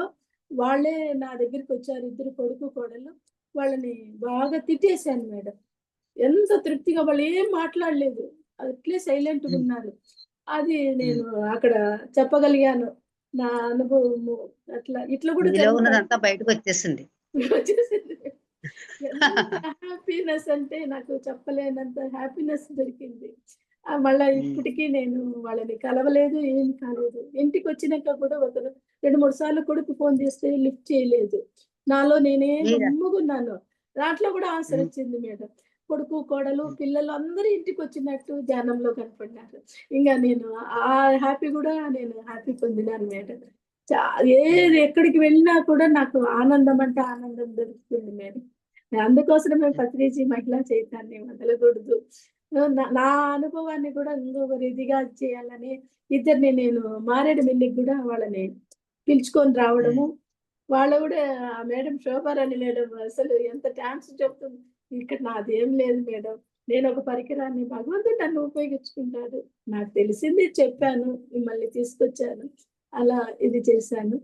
వాళ్ళే నా దగ్గరికొచ్చారు. ఇద్దరు కొడుకు, కోడలు. వాళ్ళని బాగా తిట్టేసాను మేడం. ఎంత తృప్తిగా వాళ్ళేం మాట్లాడలేదు. అట్లే ఉమ్, సైలెంట్‌గున్నారు. అది ఉమ్. నేను అక్కడ చెప్పగలిగాను. నా అనుభవము అట్లా ఇట్లా గూడా మీలో జరుగుతాయి. ఉన్నదంతా బయటకు వచ్చేసింది. వచ్చేసింది. ఎంత హ్యాపీనెస్ అంటే నాకు చెప్పలేనంత హ్యాపీనెస్ దొరికింది. మళ్ళా ఉమ్. ఇప్పటికి నేను వాళ్ళని కలవలేదు, ఏం కాలేదు. ఇంటికొచ్చినాక కూడా ఒక 2, 3 సార్లు కొడుకు ఫోను చేస్తే లిఫ్ట్ చేయలేదు. నాలో నేనే మీరా? గమ్ముగున్నాను. దాంట్లో కూడా ఆన్సర్ ఉమ్, వచ్చింది మేడం. కొడుకు, కోడలు, పిల్లలు అందరూ ఇంటికొచ్చినట్టు ధ్యానంలో కనపడినారు. ఇంగ నేను ఆ హ్యాపీ గూడా నేను హ్యాపీ పొందినాను మేడం. చా ఉమ్, ఏది ఎక్కడికి వెళ్ళినా కూడా నాకు ఆనందం అంటే ఆనందం దొరుకుతుంది మేడం. అందుకోసమే పత్రిజీ మహిళా చైతన్యం వదలకూడదు. నా అనుభవాన్ని కూడా ఇంకొకరు ఇదిగా చేయాలని ఇద్దరిని నేను మారేడుమిల్లికి గూడా వాళ్ళని పిలుచుకొని ఉమ్. రావడము. వాళ్ళు గూడా ఆ మేడం శోభారాణి మేడం అసలు ఎంత థాంక్స్ చెప్తుంది. ఇక్కడ నాదేం లేదు మేడం. నేనొక పరికరాన్ని భగవంతుడు నన్ను ఉపయోగించుకుంటాడు. నాకు తెలిసింది చెప్పాను. మిమ్మల్ని తీసుకొచ్చాను. అలా ఇది చేశాను.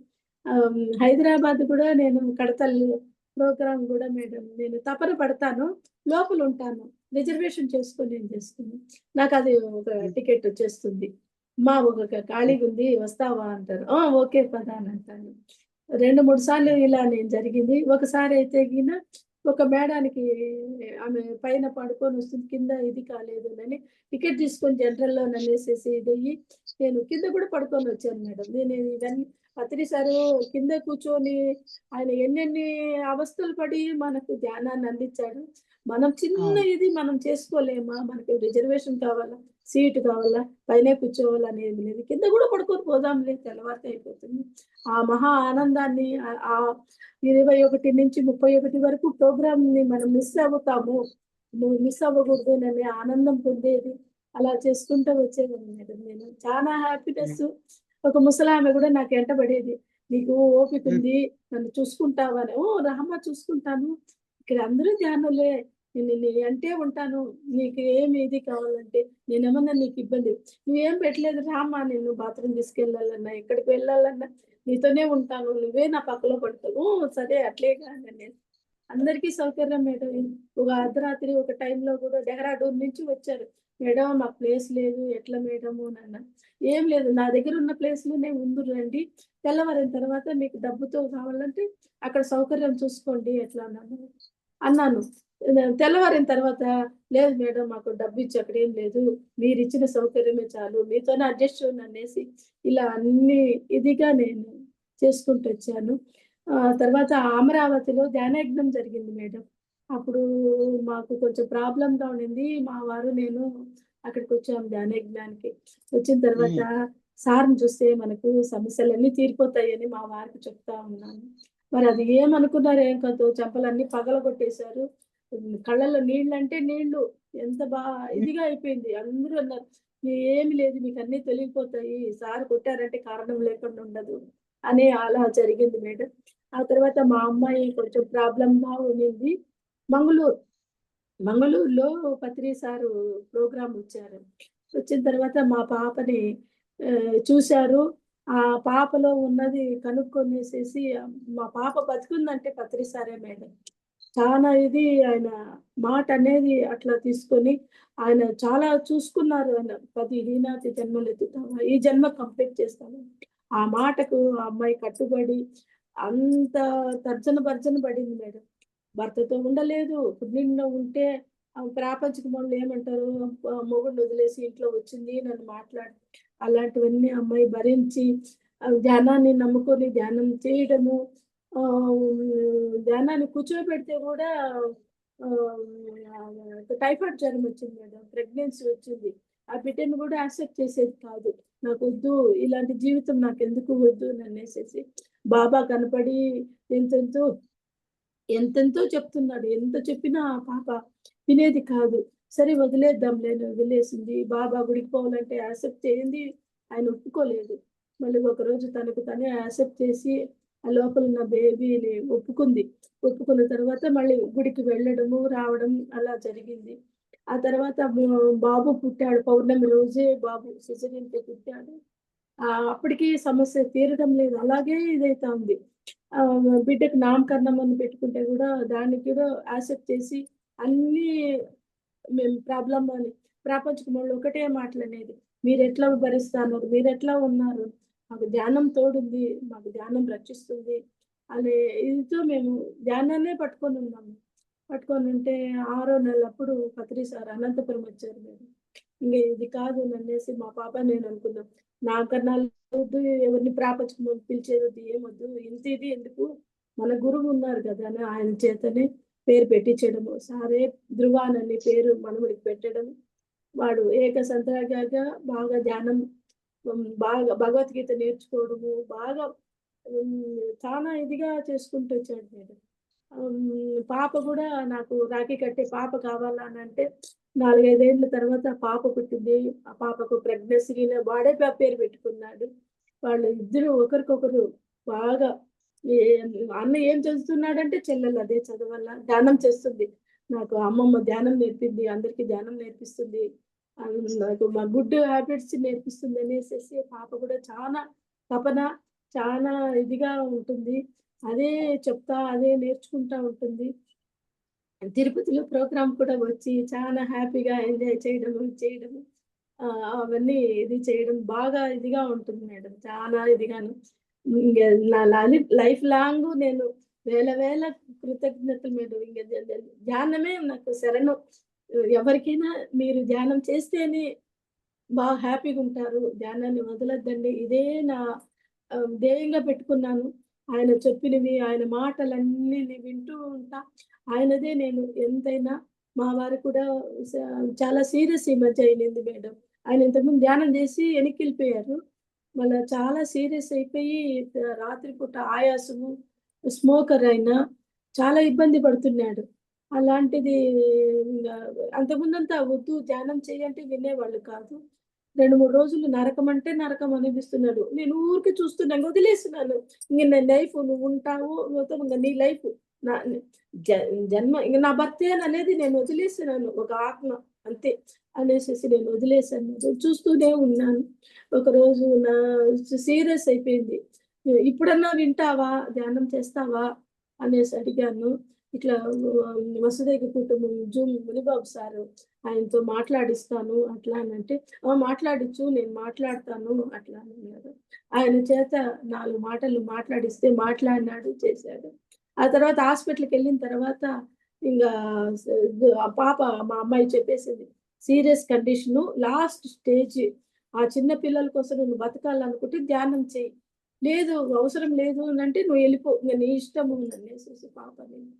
హైదరాబాద్ కూడా నేను కడతల్ ప్రోగ్రామ్ కూడా మేడం నేను తపన పడతాను. లోపల ఉంటాను. రిజర్వేషన్ చేసుకొని నేను చేసుకున్నాను. నాకు అది ఒక టికెట్ వచ్చేస్తుంది. ఒక ఖాళీగా ఉంది వస్తావా అంటారు. ఓకే పద అని అంటాను. 2, 3 సార్లు ఇలా నేను జరిగింది. ఒకసారి అయితే గిన ఒక మేడానికి ఆమె పైన పడుకొని వస్తుంది. కింద ఇది కాలేదు అని టికెట్ తీసుకొని జనరల్‌లో నన్నేసేసి ఇదయ్యి నేను కింద కూడా పడుకొని వచ్చాను మేడం. నేను ఇవన్నీ పత్రి సారు కింద కూర్చొని ఆయన ఎన్నెన్ని అవస్థలు పడి మనకు ధ్యానాన్ని అందించాడు. మనం చిన్న అవును. ఇది మనం చేసుకోలేమా? మనకి రిజర్వేషన్ కావాలా? సీట్ కావాలా? పైనే కూర్చోవాలా అనేది లేదు. కింద కూడా పడుకొని పోదాంలే తెల్లవారితే అయిపోతుంది. ఆ మహా ఆనందాన్ని ఆహ్, 21-31 వరకు ప్రోగ్రామ్‌ని మనం మిస్ అవుతాము. నువ్వు మిస్ అవ్వకూడదుననే ఆనందం పొందేది. అలా చేసుకుంటూ వచ్చేదాన్ని మేడం నేను. చాలా హ్మ్. హ్యాపీనెస్. ఒక ముసలామె గూడా నాకు ఎంటబడేది. "నీకు హ్మ్. ఓపికుంది. నన్ను చూసుకుంటావా" అని. "ఓహ్! రామ్మా చూసుకుంటాను. ఇక్కడ అందరూ ధ్యానులే. నేను నీ ఎంటే ఉంటాను. నీకు ఏమి ఇది కావాలంటే నేనేమన్నా నీకు ఇబ్బంది నువ్వేం పెట్టలేదు రామ్మా నిన్ను బాత్రూమ్ తీసుకెళ్ళాలన్నా, ఎక్కడికి వెళ్ళాలన్నా నీతోనే ఉంటాను. నువ్వే నా పక్కలో పడతావు." "ఓహ్! సరే అట్లేగా" అన్నాను నేను. అందరికీ సౌకర్యం మేడం. ఒక అర్ధరాత్రి ఒక టైంలో గూడా డెహ్రాడూన్ నుంచి వచ్చారు. "మేడం మాకు ప్లేస్ లేదు. ఎట్లా మేడము" అనన్నా. "ఏం లేదు నా దగ్గరున్న ప్లేస్‌లోనే ఉందురురండి. తెల్లవారిన తర్వాత మీకు డబ్బుతో కావాలంటే అక్కడ సౌకర్యం చూసుకోండి" ఎట్లా అన్నాను. తెల్లవారిన తర్వాత "లేదు మేడం మాకు డబ్బిచ్చి అక్కడేం లేదు. మీరిచ్చిన సౌకర్యమే చాలు. మీతోనే అడ్జస్ట్ నన్నేసి" ఇలా అన్నీ ఇదిగా నేను చేసుకుంటొచ్చాను. తర్వాత అమరావతిలో ధ్యానయజ్ఞం జరిగింది మేడం. అప్పుడు మాకు కొంచెం ప్రాబ్లమ్‌గా ఉండింది. మా వారు, నేను అక్కడికొచ్చాము ధ్యానయజ్ఞానికి. వచ్చిన తర్వాత హ్మ్. సార్‌ని చూస్తే మనకు సమస్యలన్నీ తీరిపోతాయని మా వారికి చెప్తా ఉన్నాను. మరది ఏమనుకున్నారో ఏం కథో చెంపలన్నీ పగలగొట్టేశారు. కళ్ళలో నీళ్ళంటే నీళ్ళు. ఎంత హ్మ్. ఇదిగా అయిపోయింది. అందరూ అన్నారు, "ఏమి లేదు మీకన్నీ తొలగిపోతాయి. సార్ కొట్టారంటే కారణం లేకుండా ఉండదు" అని అలా జరిగింది మేడం. ఆ తర్వాత మా అమ్మాయి కొంచెం ప్రాబ్లమ్‌గా ఉండింది. మంగుళూరు, మంగళూరులో పత్రి సారు ప్రోగ్రామ్ వచ్చారు. వచ్చిన తర్వాత మా పాపని చూసారు. ఆ పాపలో ఉన్నది కనుక్కొనేసేసి మా పాప బతికుందంటే పత్రి సారే మేడం. చాలా ఇది ఆయన మాటనేది అట్లా తీసుకొని, ఆయన చాలా చూసుకున్నారు ఆయన. "10 హీనాతి జన్మలెత్తుతావా, ఈ జన్మ కంప్లీట్ చేస్తాను." ఆ మాటకు ఆ అమ్మాయి కట్టుబడి అంత తర్జన భర్జన పడింది మేడం. భర్తతో ఉండలేదు. పుట్టింట్లో ఉంటే ప్రాపంచికమోళ్ళు ఏమంటారు, మొగుడిని వదిలేసి ఇంట్లో వచ్చింది నన్ను అలాంటివన్నీ అమ్మాయి భరించి ధ్యానాన్ని నమ్ముకొని ధ్యానం చేయడము. ధ్యానాన్ని కూర్చోబెడితే గూడా టైఫాయిడ్ జ్వరం వచ్చింది మేడం. ప్రెగ్నెన్సీ వచ్చింది. ఆ బిడ్డని గూడా యాక్సెప్ట్ చేసేది కాదు. నాకొద్దు ఇలాంటి జీవితం నాకెందుకు వద్దు నన్నేసేసి బాబా కనపడి ఎంతెంతో ఎంతెంతో చెప్తున్నాడు. ఎంత చెప్పినా ఆ పాప వినేది కాదు. సరే వదిలేద్దాంలే అని వదిలేసింది. బాబా గుడికి పోవాలంటే యాక్సెప్ట్ చేయంది. ఆయన ఒప్పుకోలేదు. మళ్ళీ ఒకరోజు తనకు తనే యాక్సెప్ట్ చేసి, ఆ లోపలున్న బేబీని ఒప్పుకుంది. ఒప్పుకున్న తర్వాత మళ్ళీ గుడికి వెళ్ళడము, రావడం అలా జరిగింది. ఆ తర్వాత బాబు పుట్టాడు. పౌర్ణమి రోజే బాబు సిజేరియన్‌తో పుట్టాడు. అప్పటికి సమస్య తీరడం లేదు. అలాగే ఇదైతా ఉంది. బిడ్డకి నామకరణం అని పెట్టుకుంటే గూడా దాన్ని కూడా యాక్సెప్ట్ చేసి అన్నీ మేము ప్రాబ్లమ్ అని ప్రాపంచికమోళ్ళు ఒకటే మాటలనేది. మీరెట్లా భరిస్తన్నారు? మీరెట్లా ఉన్నారు? మాకు ధ్యానం తోడుంది. మాకు ధ్యానం రక్షిస్తుంది. అనే ఇదితో మేము ధ్యానాన్నే పట్టుకొనున్నాము. పట్టుకొనుంటే ఆరో నెలప్పుడు పత్రి సార్ అనంతపురం వచ్చారు మేడం. ఇంగ ఇది కాదు నన్నేసి మా పాప నేను అనుకున్నాం. నాకన్నాలు వద్దు, ఎవరిని ప్రాపంచికమని పిలిచేదొద్దు, ఏమొద్దు. ఇంత ఇది ఎందుకు? మన గురువు ఉన్నారు కదా! అని ఆయన చేతనే పేరు పెట్టించడము. సారే ధృవానని పేరు మనవడికి పెట్టడం. వాడు ఏకసంత్రాగాగా బాగా ధ్యానం బాగా భగవద్గీత నేర్చుకోవడము, బాగా చాలా ఇదిగా చేసుకుంటూ వచ్చాడు మేడం. పాప గూడా నాకు రాఖీ కట్టే పాప కావాలా అనంటే 4, 5 ఏళ్ల తర్వాత పాప పుట్టింది. ఆ పాపకు ప్రెగ్నెన్సీ‌లో వాడే పేరు పెట్టుకున్నాడు. వాళ్ళు ఇద్దరు ఒకరికొకరు బాగా ఏ అన్న ఏం చదువుతున్నాడంటే చెల్లెలు అదే చదవాల. ధ్యానం చేస్తుంది. నాకు అమ్మమ్మ ధ్యానం నేర్పింది. అందరికి ధ్యానం నేర్పిస్తుంది. నాకు మా గుడ్ హ్యాబిట్స్ నేర్పిస్తుంది అనేసేసి పాప కూడా చానా తపన, చానా ఇదిగా ఉంటుంది. అదే చెప్తా, అదే నేర్చుకుంటా ఉంటుంది. తిరుపతిలో ప్రోగ్రామ్ కూడా వచ్చి చాలా హ్యాపీగా ఎంజాయ్ చేయడము, ఇది చేయడము. అవన్నీ ఇది చేయడం బాగా ఇదిగా ఉంటుంది మేడం. చాలా ఇదిగాను. ఇంగ నా లైఫ్ లాంగ్ నేను వేల వేల కృతజ్ఞతలు మేడం. ఇంగ ధ్యానమే నాకు శరణం. ఎవరికైనా మీరు ధ్యానం చేస్తేనే హ్యాపీగుంటారు. ధ్యానాన్ని వదలొద్దండి. ఇదే నా ధ్యేయంగా పెట్టుకున్నాను. ఆయన చెప్పినవి, ఆయన మాటలన్నీ వింటూ ఉంటా. ఆయనదే నేను ఎంతైనా మా వారు కూడా స చాలా సీరియస్ ఈ మధ్య అయింది మేడం. ఆయన ఇంతకుముందు ధ్యానం జేసి ఎనక్కెళ్ళిపోయారు. మళ్ళా చాలా సీరియస్ అయిపోయి రాత్రిపూట ఆయాసము, స్మోకర్ ఆయన. చాలా ఇబ్బంది పడుతున్నాడు. అలాంటిది ఇంగ అంతకుముందంతా వద్దు ధ్యానం చెయ్యి అంటే వినేవాళ్ళు కాదు. 2, 3 రోజులు నరకమంటే నరకం అనిపిస్తున్నాడు. నేను ఊరికే చూస్తున్నాను. వదిలేస్తున్నాను. ఇంక నీ లైఫ్ నువ్వుంటావు. మొత్తం ఇంగ నీ లైఫ్. నా జ జన్మ ఇంక నా భర్తేననేది నేను వదిలేస్తున్నాను. ఒక ఆత్మ అంతే అనేసేసి నేను వదిలేసాను. చూస్తూనే ఉన్నాను. ఒకరోజు సీరియస్ అయిపోయింది. ఇప్పుడన్నా వింటావా? ధ్యానం చేస్తావా? అనేసి అడిగాను. ఇట్లా వసుదైక కుటుంబం జూమ్ మునిబాబు సారు ఆయనతో మాట్లాడిస్తాను అట్లా అనంటే, "ఆ! మాట్లాడిచ్చు నేను మాట్లాడతాను" అట్లా అన్నారు. ఆయన చేత 4 మాటలు మాట్లాడిస్తే మాట్లాడినాడు, చేశాడు. ఆ తర్వాత హాస్పిటల్‌కెళ్ళిన తర్వాత ఇంగా స ఆ పాప మా అమ్మాయి చెప్పేసింది. "Serious condition last stage. ఆ చిన్న పిల్లల కోసం నువ్వు బతకాలనుకుంటే ధ్యానం చెయ్యి. లేదు అవసరం లేదు అనంటే నువ్వు ఎళ్ళిపో. ఇంగ నీ ఇష్టము" అనేసేసి పాప అనింది.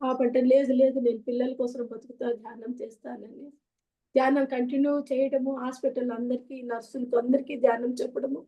పాపంటే లేదు లేదు నేను పిల్లల కోసం బతుకుతా ధ్యానం చేస్తానని. ధ్యానం కంటిన్యూ చేయడము, హాస్పిటల్‌లో అందరికీ నర్సులకి అందరికీ ధ్యానం చెప్పడము.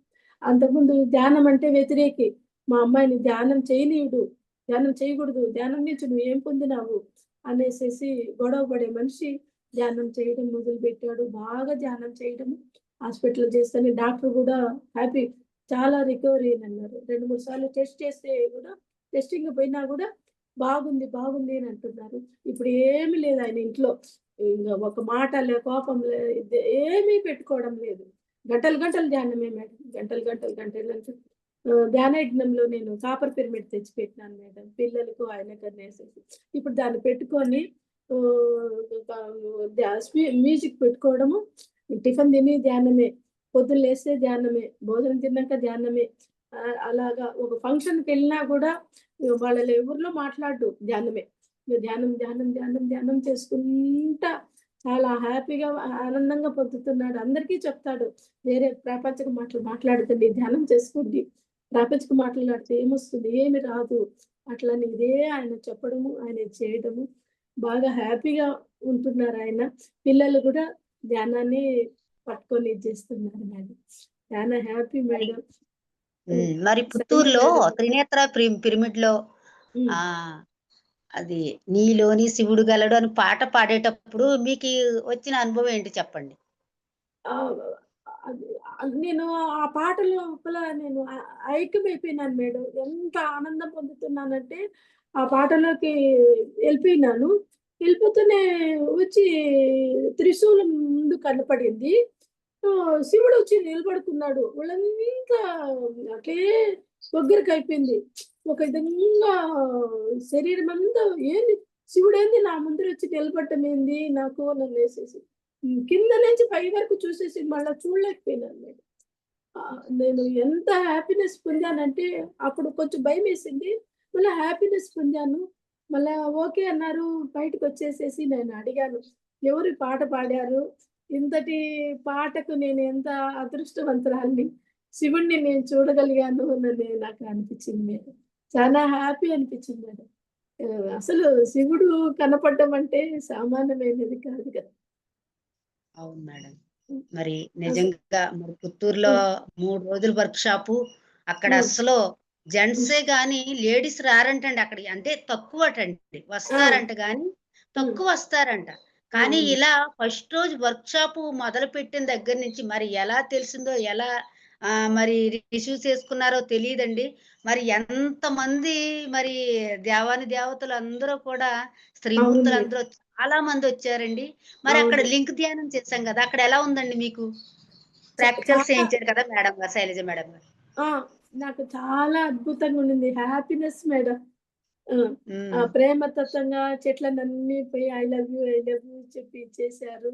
అంతకుముందు ధ్యానం అంటే వ్యతిరేకి. మా అమ్మాయిని ధ్యానం చేయనీయడు. ధ్యానం చేయకూడదు. ధ్యానం నుంచి నువ్వేం పొందినావు? అనేసేసి గొడవ పడే మనిషి ధ్యానం చేయడం మొదలుపెట్టాడు. బాగా ధ్యానం చేయడము. హాస్పిటల్‌లో చేస్తేనే డాక్టర్ గూడా హ్యాపీ. చాలా రికవరీ అయిందన్నారు. 2, 3 సార్లు టెస్ట్ చేస్తే గూడా టెస్టింగ్‌కి పోయినా గూడా బాగుంది, బాగుంది అని అంటున్నారు. ఇప్పుడు ఏమి లేదు ఆయన ఇంట్లో. ఇంగ ఒక మాట కోపం ఏమీ పెట్టుకోవడం లేదు. గంటలు గంటలు ధ్యానమే మేడం. గంటలు గంటలు గంటలు ధ్యాన యజ్ఞంలో నేను కాపర్ పిరమిడ్ తెచ్చిపెట్టినాను మేడం. పిల్లలకు ఆయనకనేసేసి. ఇప్పుడు దాన్ని పెట్టుకొని మ్యూజిక్ పెట్టుకోవడము, టిఫిన్ తిని ధ్యానమే, పొద్దున లేస్తే ధ్యానమే, భోజనం తిన్నాక ధ్యానమే. అలాగా ఒక ఫంక్షన్‌కెళ్ళినా గూడా వాళ్ళలో ఎవరిలో మాట్లాడడు ధ్యానమే. ఇగ ధ్యానం, ధ్యానం, ధ్యానం, ధ్యానం చేసుకుంటా చాలా హ్యాపీగా ఆనందంగా పొందుతున్నాడు. అందరికీ చెప్తాడు. వేరే ప్రాపంచిక మాటలు మాట్లాడకండి. ధ్యానం చేసుకోండి. ప్రాపంచిక మాట్లాడితే ఏమొస్తుంది? ఏమి రాదు. అట్లని ఇదే ఆయన చెప్పడము, ఆయన చేయడము. బాగా హ్యాపీగా ఉంటున్నారాయన. పిల్లలు గూడా ధ్యానాన్ని పట్టుకొని ఇది చేస్తున్నారు మేడం. చాలా హ్యాపీ మరి మేడం. హ్మ్. మరి శైల పుత్తూరులో మేడం. త్రినేత్ర పిరమిడ్‌లో హ్మ్. ఆహ్, అది 'నీలోని శివుడు గలడు' అని పాట పాడేటప్పుడు మీకీ వచ్చిన అనుభవం ఏంటి చెప్పండి? ఆ! అది నేను ఆ పాట లోపల నేను ఐక్యమైపోయినాను మేడం. ఎంత ఆనందం పొందుతున్నానంటే, ఆ పాటలోకి ఎళ్ళిపోయినాను. ఎళ్ళిపోతూనే వచ్చి త్రిశూలం ముందు కనపడింది. శివుడొచ్చి నిలబడుకున్నాడు. ఒళ్ళంతా అట్లే ఒగ్గరికయిపోయింది. ఒక విధంగా శరీరమంతా ఏంది శివుడేంది నా ముందరొచ్చి నిలబడటం ఏంది నాకు నన్నేసేసి. కింద నుంచి పై వరకు చూసేసి మళ్ళా చూడలేకపోయినాను నేను. నేను ఎంత హ్యాపీనెస్ పొందానంటే, అప్పుడు కొంచెం భయమేసింది. మళ్ళా హ్యాపీనెస్ పొందాను. మళ్ళా ఓకే అన్నారు. బయటకొచ్చేసేసి నేను అడిగాను. ఎవరు ఈ పాట పాడారు? ఇంతటి పాటకు నేను ఎంత అదృష్టవంతురాలిని. శివుడిని నేను చూడగలిగాను అని నాకు అనిపించింది మేడం. చాలా హ్యాపీ అనిపించింది మేడం. అసలు శివుడు కనపడడం అంటే సామాన్యమైనది కాదు కదా! అవును మేడం. హ్మ్. మరి అస నిజంగా మరి పుత్తూరులో హ్మ్. 3 రోజులు వర్క్ షాపు. అక్కడ హ్మ్. అస్సలు హ్మ్. జెంట్సే గాని లేడీస్ రారంటండి అక్కడికి. అంటే తక్కువటండి. ఆ! వస్తారంట గానీ, హ్మ్. తక్కువొస్తారంట. కానీ అవును. ఇలా ఫస్ట్ రోజు వర్క్ షాపు మొదలుపెట్టిన దగ్గర నుంచి మరి ఎలా తెలిసిందో, ఎలా మరి రిసీవ్ చేసుకున్నారో తెలీదండి. మరి ఎంతమంది మరి దేవాను దేవతలందరూ కూడా అవును మేడం. స్త్రీమూర్తులందరూ చాలా మందొచ్చారండి. మరి అక్కడ అవును. లింక్ ధ్యానం చేశాం గదా! అక్కడ ఎలా ఉందండి మీకు? చాలా ప్రాక్టికల్స్ చేయించారు కదా మేడం గారు, శైలజ మేడం గారు. ఆ! నాకు చాలా అద్భుతంగా ఉండింది. Happiness madam. ఆ! హ్మ్. ప్రేమతత్వంగా చెట్లనన్నీ పోయి I love you, I love you చెప్పి ఇచ్చేసారు.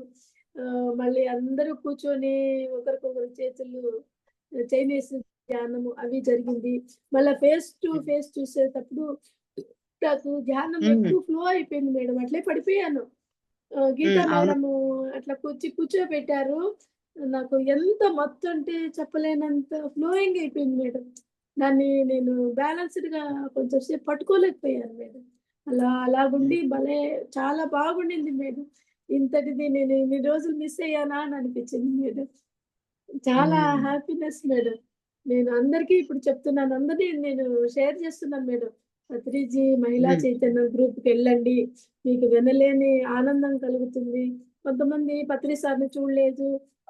మళ్ళీ అందరూ కూర్చొని ఒకరికొకరు చేతులు చైనీస్ ధ్యానము అవి జరిగింది. మళ్ళా ఫేస్ టు హ్మ్. ఫేస్ చూసేటప్పుడు నాకు ధ్యానం హ్మ్. ఎక్కువ ఫ్లో అయిపోయింది మేడం. అట్లే పడిపోయాను. గీతా హ్మ్. అవును. మేడము అట్లా కూర్చోబెట్టారు. నాకు ఎంత మత్తంటే చెప్పలేనంత ఫ్లోయింగ్ అయిపోయింది మేడం. దాన్ని నేను బ్యాలెన్స్‌డ్‌గా కొంచెం సేపు పట్టుకోలేకపోయాను మేడం. హ్మ్. అలాగుండి భలే చాలా బాగుండింది మేడం. ఇంతటిది నేను ఇన్ని రోజులు మిస్ అయ్యానా అని అనిపించింది మేడం. చాలా హ్మ్. Happiness madam. నేను అందరికీ ఇప్పుడు చెప్తున్నాను. అందరిని నేను షేర్ చేస్తున్నాను మేడం. పత్రిజీ మహిళా హ్మ్. చైతన్యం గ్రూప్‌కెళ్ళండి. మీకు వినలేని ఆనందం కలుగుతుంది. కొంతమంది పత్రి సార్‌ని చూడలేదు.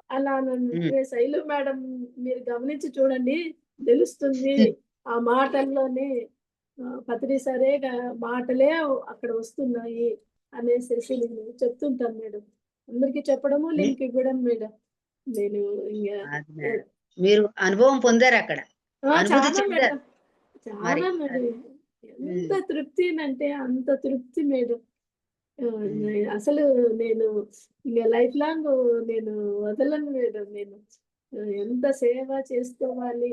అలా నన్ను హ్మ్. శైలు మేడం మీరు గమనించి చూడండి తెలుస్తుంది. హ్మ్. ఆ మాటల్లోనే పత్రి సారే మాటలే అక్కడ వస్తున్నాయి అనేసేసి నేను చెప్తుంటాను మేడం. అందరికి చెప్పడము, హ్మ్. లింక్ ఇవ్వడం మేడం. నేను ఇంగ అది ఆహ్, మేడం. మీరు అనుభవం పొందారక్కడ. అనుభూతి చాలా చెందారు. మేడం. మరి. చాలా మరి. ఎంత హ్మ్. తృప్తినంటే అంత తృప్తి మేడం. హ్మ్. అసలు నేను ఇంగ లైఫ్ లాంగ్ నేను వదలను మేడం నేను. ఎంత సేవ చేసుకోవాలి,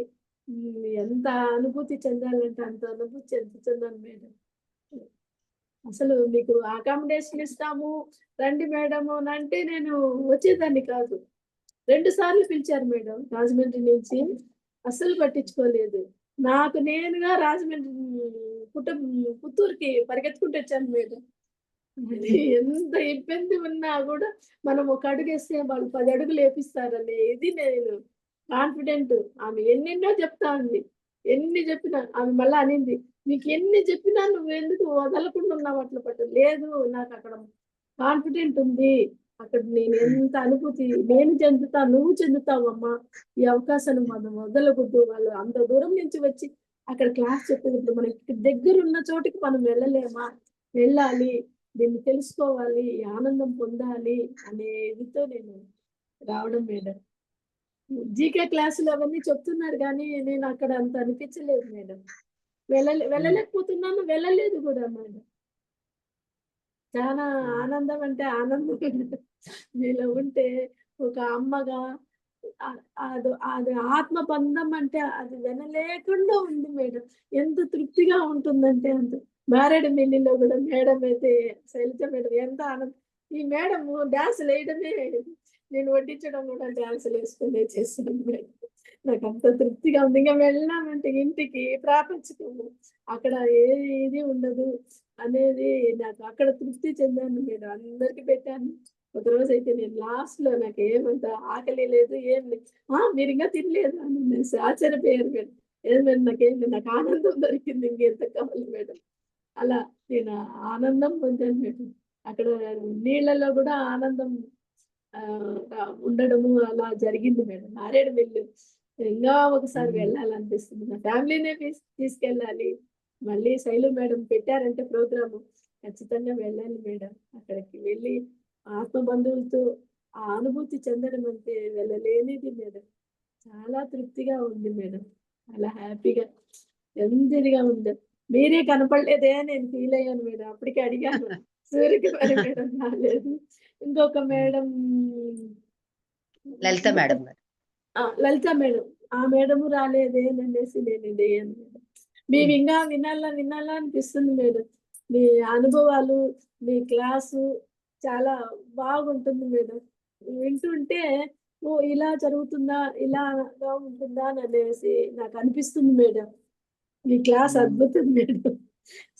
ఎంత అనుభూతి చెందాలంటే అంత అనుభూతి చెందుతున్నాను మేడం. అసలు మీకు అకామిడేషన్ ఇస్తాము, రండి మేడము అనంటే నేను వచ్చేదాన్ని కాదు. 2 సార్లు పిలిచారు మేడం రాజమండ్రి నుంచి. అస్సలు పట్టించుకోలేదు. నాకు నేనుగా రాజమండ్రి కుటుం పుత్తూరుకి పరిగెత్తుకుంటొచ్చాను మేడం. అది ఎంత ఇబ్బంది ఉన్నా గూడా మనం ఒక అడుగేస్తే వాళ్ళు 10 అడుగులు ఏపిస్తారనే ఇది నేను కాన్ఫిడెంట్. ఆమె ఎన్నెన్నో చెప్తా ఉంది. ఎన్ని చెప్పినా ఆమె మళ్ళా అనింది, "నీకెన్ని చెప్పినా నువ్వెందుకు వదలకుండా ఉన్నావు అట్ల పట్టు." లేదు నాకక్కడ కాన్ఫిడెంట్ ఉంది. అక్కడ నేను హ్మ్. ఎంత అనుభూతి నేను చెందుతా, నువ్వు చెందుతావమ్మా. ఈ అవకాశాన్ని మనం వదలగొద్దు. వాళ్ళు అంత దూరం నుంచి వచ్చి అక్కడ క్లాస్ చెప్పేటప్పుడు మనకి దగ్గరున్న చోటికి మనం వెళ్ళలేమా? వెళ్ళాలి. దీన్ని తెలుసుకోవాలి, ఈ ఆనందం పొందాలి అనే ఇదితో నేను రావడం మేడం. జీకే క్లాసులు అవన్నీ చెప్తున్నారు గానీ, నేనక్కడ అంత అనిపించలేదు మేడం. హ్మ్. వెళ్ళలేకపోతున్నాను, వెళ్ళలేదు గూడా మేడం. చాలా హ్మ్. ఆనందం అంటే ఆనందం మీలో ఉంటే ఒక అమ్మగా అది ఆత్మ బంధం అంటే అది వినలేకుండా ఉంది మేడం. ఎంత తృప్తిగా ఉంటుందంటే అంత. మారేడుమిల్లిలో గూడా మేడం అయితే శైలజ మేడం ఎంత ఈ మేడము డాన్సులేయడమే నేను వడ్డించడం గూడా డాన్సులేసుకునే చేశాను మేడం. నాకంత తృప్తిగా ఉంది. ఇంక వెళ్ళామంటే ఇంటికి ప్రాపంచికము. అక్కడ ఏ ఇది ఉండదు. అనేది నాకు అక్కడ తృప్తి చెందాను మేడం. అందరికి పెట్టాను. ఒకరోజైతే నేను లాస్ట్‌లో నాకేమంత ఆకలి లేదు, ఏం లేదు. మీరింకా తినలేదా అనేసి ఆశ్చర్యపోయారు మేడం. లేదు మేడం నాకేం లేదు. నాకు ఆనందం దొరికింది. ఇంకెంత కావాలి మేడం. అలా నేను ఆనందం పొందాను మేడం. అక్కడ నీళ్ళలో గూడా ఆనందం ఉండడము అలా జరిగింది మేడం. మారేడుమిల్లి ఇంకా ఒకసారి హ్మ్. వెళ్ళాలనిపిస్తుంది. నా ఫ్యామిలీనే తీసుకెళ్ళాలి. మళ్ళీ శైలు మేడం పెట్టారంటే ప్రోగ్రాము ఖచ్చితంగా వెళ్ళాలి మేడం. అక్కడికి వెళ్ళి ఆత్మ బంధువులతో ఆ అనుభూతి చెందడం అంటే వెళ్ళలేనిది మేడం. చాలా తృప్తిగా ఉంది మేడం. చాలా హ్యాపీగా ఎంజాయ్‌గా ఉంది. మీరే కనపడలేదే నేను ఫీల్ అయ్యాను మేడం. అప్పటికే అడిగాను. సూర్యకుమారి మేడం రాలేదు. ఇంకొక హ్మ్. మేడం లలిత ఇంకొక మేడం గారు. లలిత మేడం. ఆ మేడము రాలేదే నన్నేసి నేను ఇది అన్నాను. హ్మ్. మేమింగా వినాలా, వినాలా అనిపిస్తుంది మేడం. మీ అనుభవాలు, మీ క్లాసు చాలా బాగుంటుంది మేడం. వింటుంటే ఓహ్! ఇలా జరుగుతుందా? ఇలాగా ఉంటుందా? అననేసి నాకనిపిస్తుంది మేడం. మీ క్లాస్ హ్మ్. అద్భుతం మేడం.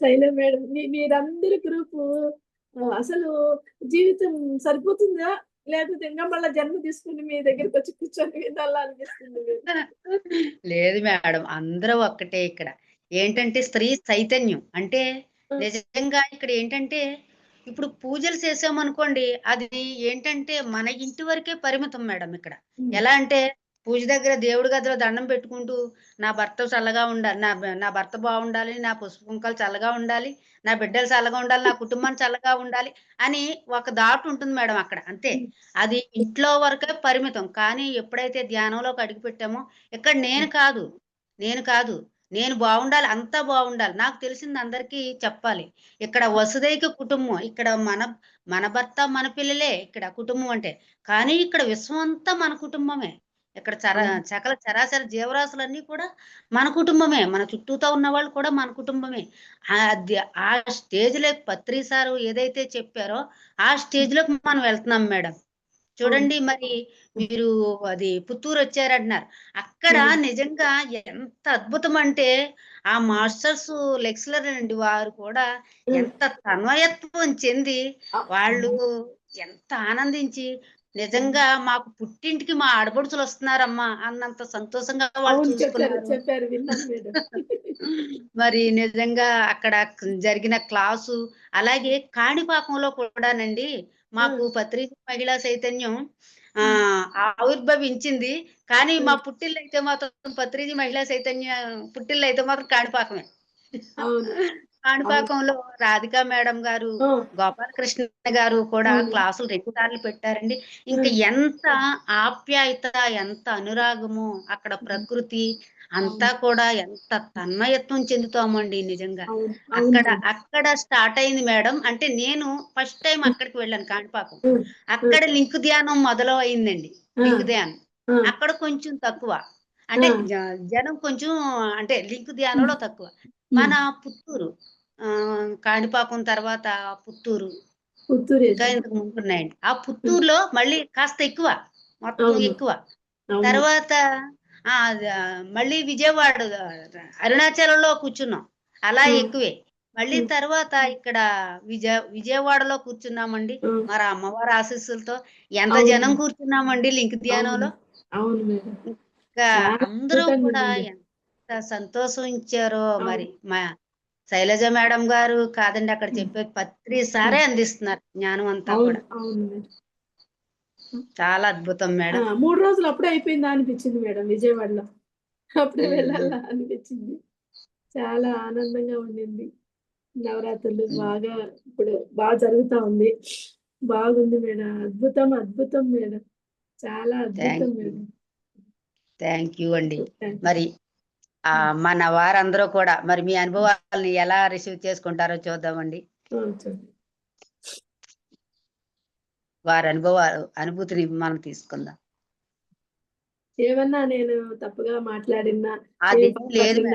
శైల మేడం మీరందరి గ్రూపు అసలు జీవితం సరిపోతుందా? లేకపోతే ఇంకా మళ్ళా జన్మ తీసుకొని మీ దగ్గరకొచ్చి కూర్చొని వినాలా అనిపిస్తుంది మేడం. లేదు మేడం. అందరూ ఒక్కటే ఇక్కడ. ఏంటంటే స్త్రీ చైతన్యం. అంటే ఆ! నిజంగా ఇక్కడ ఏంటంటే, ఇప్పుడు పూజలు చేసామనుకోండి, అది ఏంటంటే మన ఇంటి వరకే పరిమితం మేడం ఇక్కడ. హ్మ్. ఎలా అంటే పూజ దగ్గర దేవుడి గదిలో దండం పెట్టుకుంటూ, నా భర్త చల్లగా ఉండాలి. నా భర్త బావుండాలి. నా పసుపు కుంకాలు చల్లగా ఉండాలి. నా బిడ్డలు చల్లగా ఉండాలి. నా కుటుంబం చల్లగా ఉండాలి అని ఒక థాట్ ఉంటుంది మేడం అక్కడ. అంతే. హ్మ్. అది ఇంట్లో వరకే పరిమితం. కానీ ఎప్పుడైతే ధ్యానంలోకి అడుగుపెట్టామో ఇక్కడ నేను కాదు. నేను కాదు. నేను బావుండాలి. అంతా బావుండాలి. నాకు తెలిసింది అందరికీ చెప్పాలి. ఇక్కడ వసుదైక కుటుంబం. ఇక్కడ మన భర్త, మన పిల్లలే ఇక్కడ కుటుంబం అంటే. కానీ ఇక్కడ విశ్వం అంతా మన కుటుంబమే. ఇక్కడ అవును. సకల చరాచర జీవరాశులన్నీ కూడా మన కుటుంబమే. మన చుట్టూతా ఉన్నవాళ్ళు కూడా మన కుటుంబమే. అది ఆ స్టేజ్‌లోకి పత్రి సారు ఏదైతే చెప్పారో, ఆ స్టేజ్‌లోకి మనం వెళ్తున్నాం మేడం. అవును. చూడండి మరి మీరు అది పుత్తూరొచ్చారంటున్నారు. అక్కడ అవును. నిజంగా ఎంత అద్భుతమంటే, ఆ మాస్టర్స్ లెక్చరర్ అండి వారు కూడా హ్మ్. ఎంత తన్మయత్వం చెంది, వాళ్ళు అవును. ఎంత ఆనందించి, అవును. నిజంగా మాకు పుట్టింటికి మా ఆడపడుచులొస్తున్నారమ్మా అన్నంత సంతోషంగా వాళ్ళు అవును. చెప్పారు. చూసుకున్నారు. చెప్పారు. విన్నాను మేడం. మరి నిజంగా అక్కడ జరిగిన క్లాసు, అలాగే కాణిపాకంలో కూడానండి ఆ! మాకు పత్రిక మహిళా చైతన్యం హ్మ్. ఆవిర్భవించింది. కానీ మా హ్మ్. పుట్టిల్లయితే మాత్రం పత్రిజి మహిళా చైతన్య పుట్టిల్లయితే మాత్రం కాణిపాకమే. అవును. అవును. కాణిపాకంలో రాధికా మేడం గారు, ఆ! గోపాలకృష్ణ గారు కూడా అవును. క్లాసులు 2 సార్లు పెట్టారండి. ఇంక హ్మ్. ఎంత ఆప్యాయత, ఎంత అనురాగము, అక్కడ హ్మ్. ప్రకృతి అంతా అవును. కూడా ఎంత తన్మయత్వం చెందుతామండి నిజంగా. అవును. అవును అక్కడ మేడం. అక్కడ స్టార్ట్ అయింది మేడం. అంటే నేను ఫస్ట్ టైమ్ హ్మ్. అక్కడికి వెళ్ళాను కాణిపాకం. హ్మ్. హ్మ్. అక్కడ లింక్ ధ్యానం మొదలయిందండి. ఆ! లింక్ ధ్యానం. ఆ! అక్కడ కొంచెం తక్కువ. ఆ! అంటే జనం కొంచెం అంటే లింక్ హ్మ్. ధ్యానంలో తక్కువ. హ్మ్. మన పుత్తూరు కాణిపాకం తర్వాత పుత్తూరు, ఇంకా పుత్తూరేశారు. ఇంతకు ముందున్నాయండి. ఆ హ్మ్. పుత్తూరులో మళ్ళీ కాస్త ఎక్కువ. మొత్తం అవును. ఎక్కువ. అవును. తర్వాత మళ్ళీ విజయవాడ అరుణాచలంలో కూర్చున్నాం. అలా ఆ! ఎక్కువే. మళ్ళీ హ్మ్. తర్వాత ఇక్కడ విజయవాడలో కూర్చున్నామండి. ఆ! మరి ఆ అమ్మవారి ఆశీస్సులతో ఎంత జనం అవును. కూర్చున్నామండి లింక్ అవును. ధ్యానంలో. అవును మేడం. ఇంకా చాలా అందరూ అద్భుతంగా కూడా ఉండింది. ఎంత సంతోషించారో మరి. అవును. శైలజ మేడం గారు కాదండి అక్కడ హ్మ్. చెప్పేది పత్రి హ్మ్. సారే అందిస్తున్నారు జ్ఞానం అంతా అవును. కూడా. అవును మేడం. చాలా అద్భుతం ఆ! మేడం. 3 రోజులు అప్పుడే అయిపోయిందా అనిపించింది మేడం విజయవాడలో. అప్పుడే హ్మ్. హ్మ్. వెళ్ళాలా అనిపించింది. చాలా ఆనందంగా ఉండింది. నవరాత్రులు హ్మ్. బాగా ఇప్పుడు జరుగుతా ఉంది. బాగుంది మేడం. అద్భుతం, అద్భుతం మేడం. చాలా అద్భుతం thank you. Madam. Thank you అండి. Thank you. మరి హ్మ్. మన వారందరూ కూడా మరి మీ అనుభవాల్ని ఎలా రిసీవ్ చేసుకుంటారో చూద్దామండి. ఆ! చెప్పండి. వారి అనుభూతిని మనం తీసుకుందాం. ఏమన్నా నేను తప్పుగా మాట్లాడినా, అదేం ఏం లేదు పట్ల మేడం.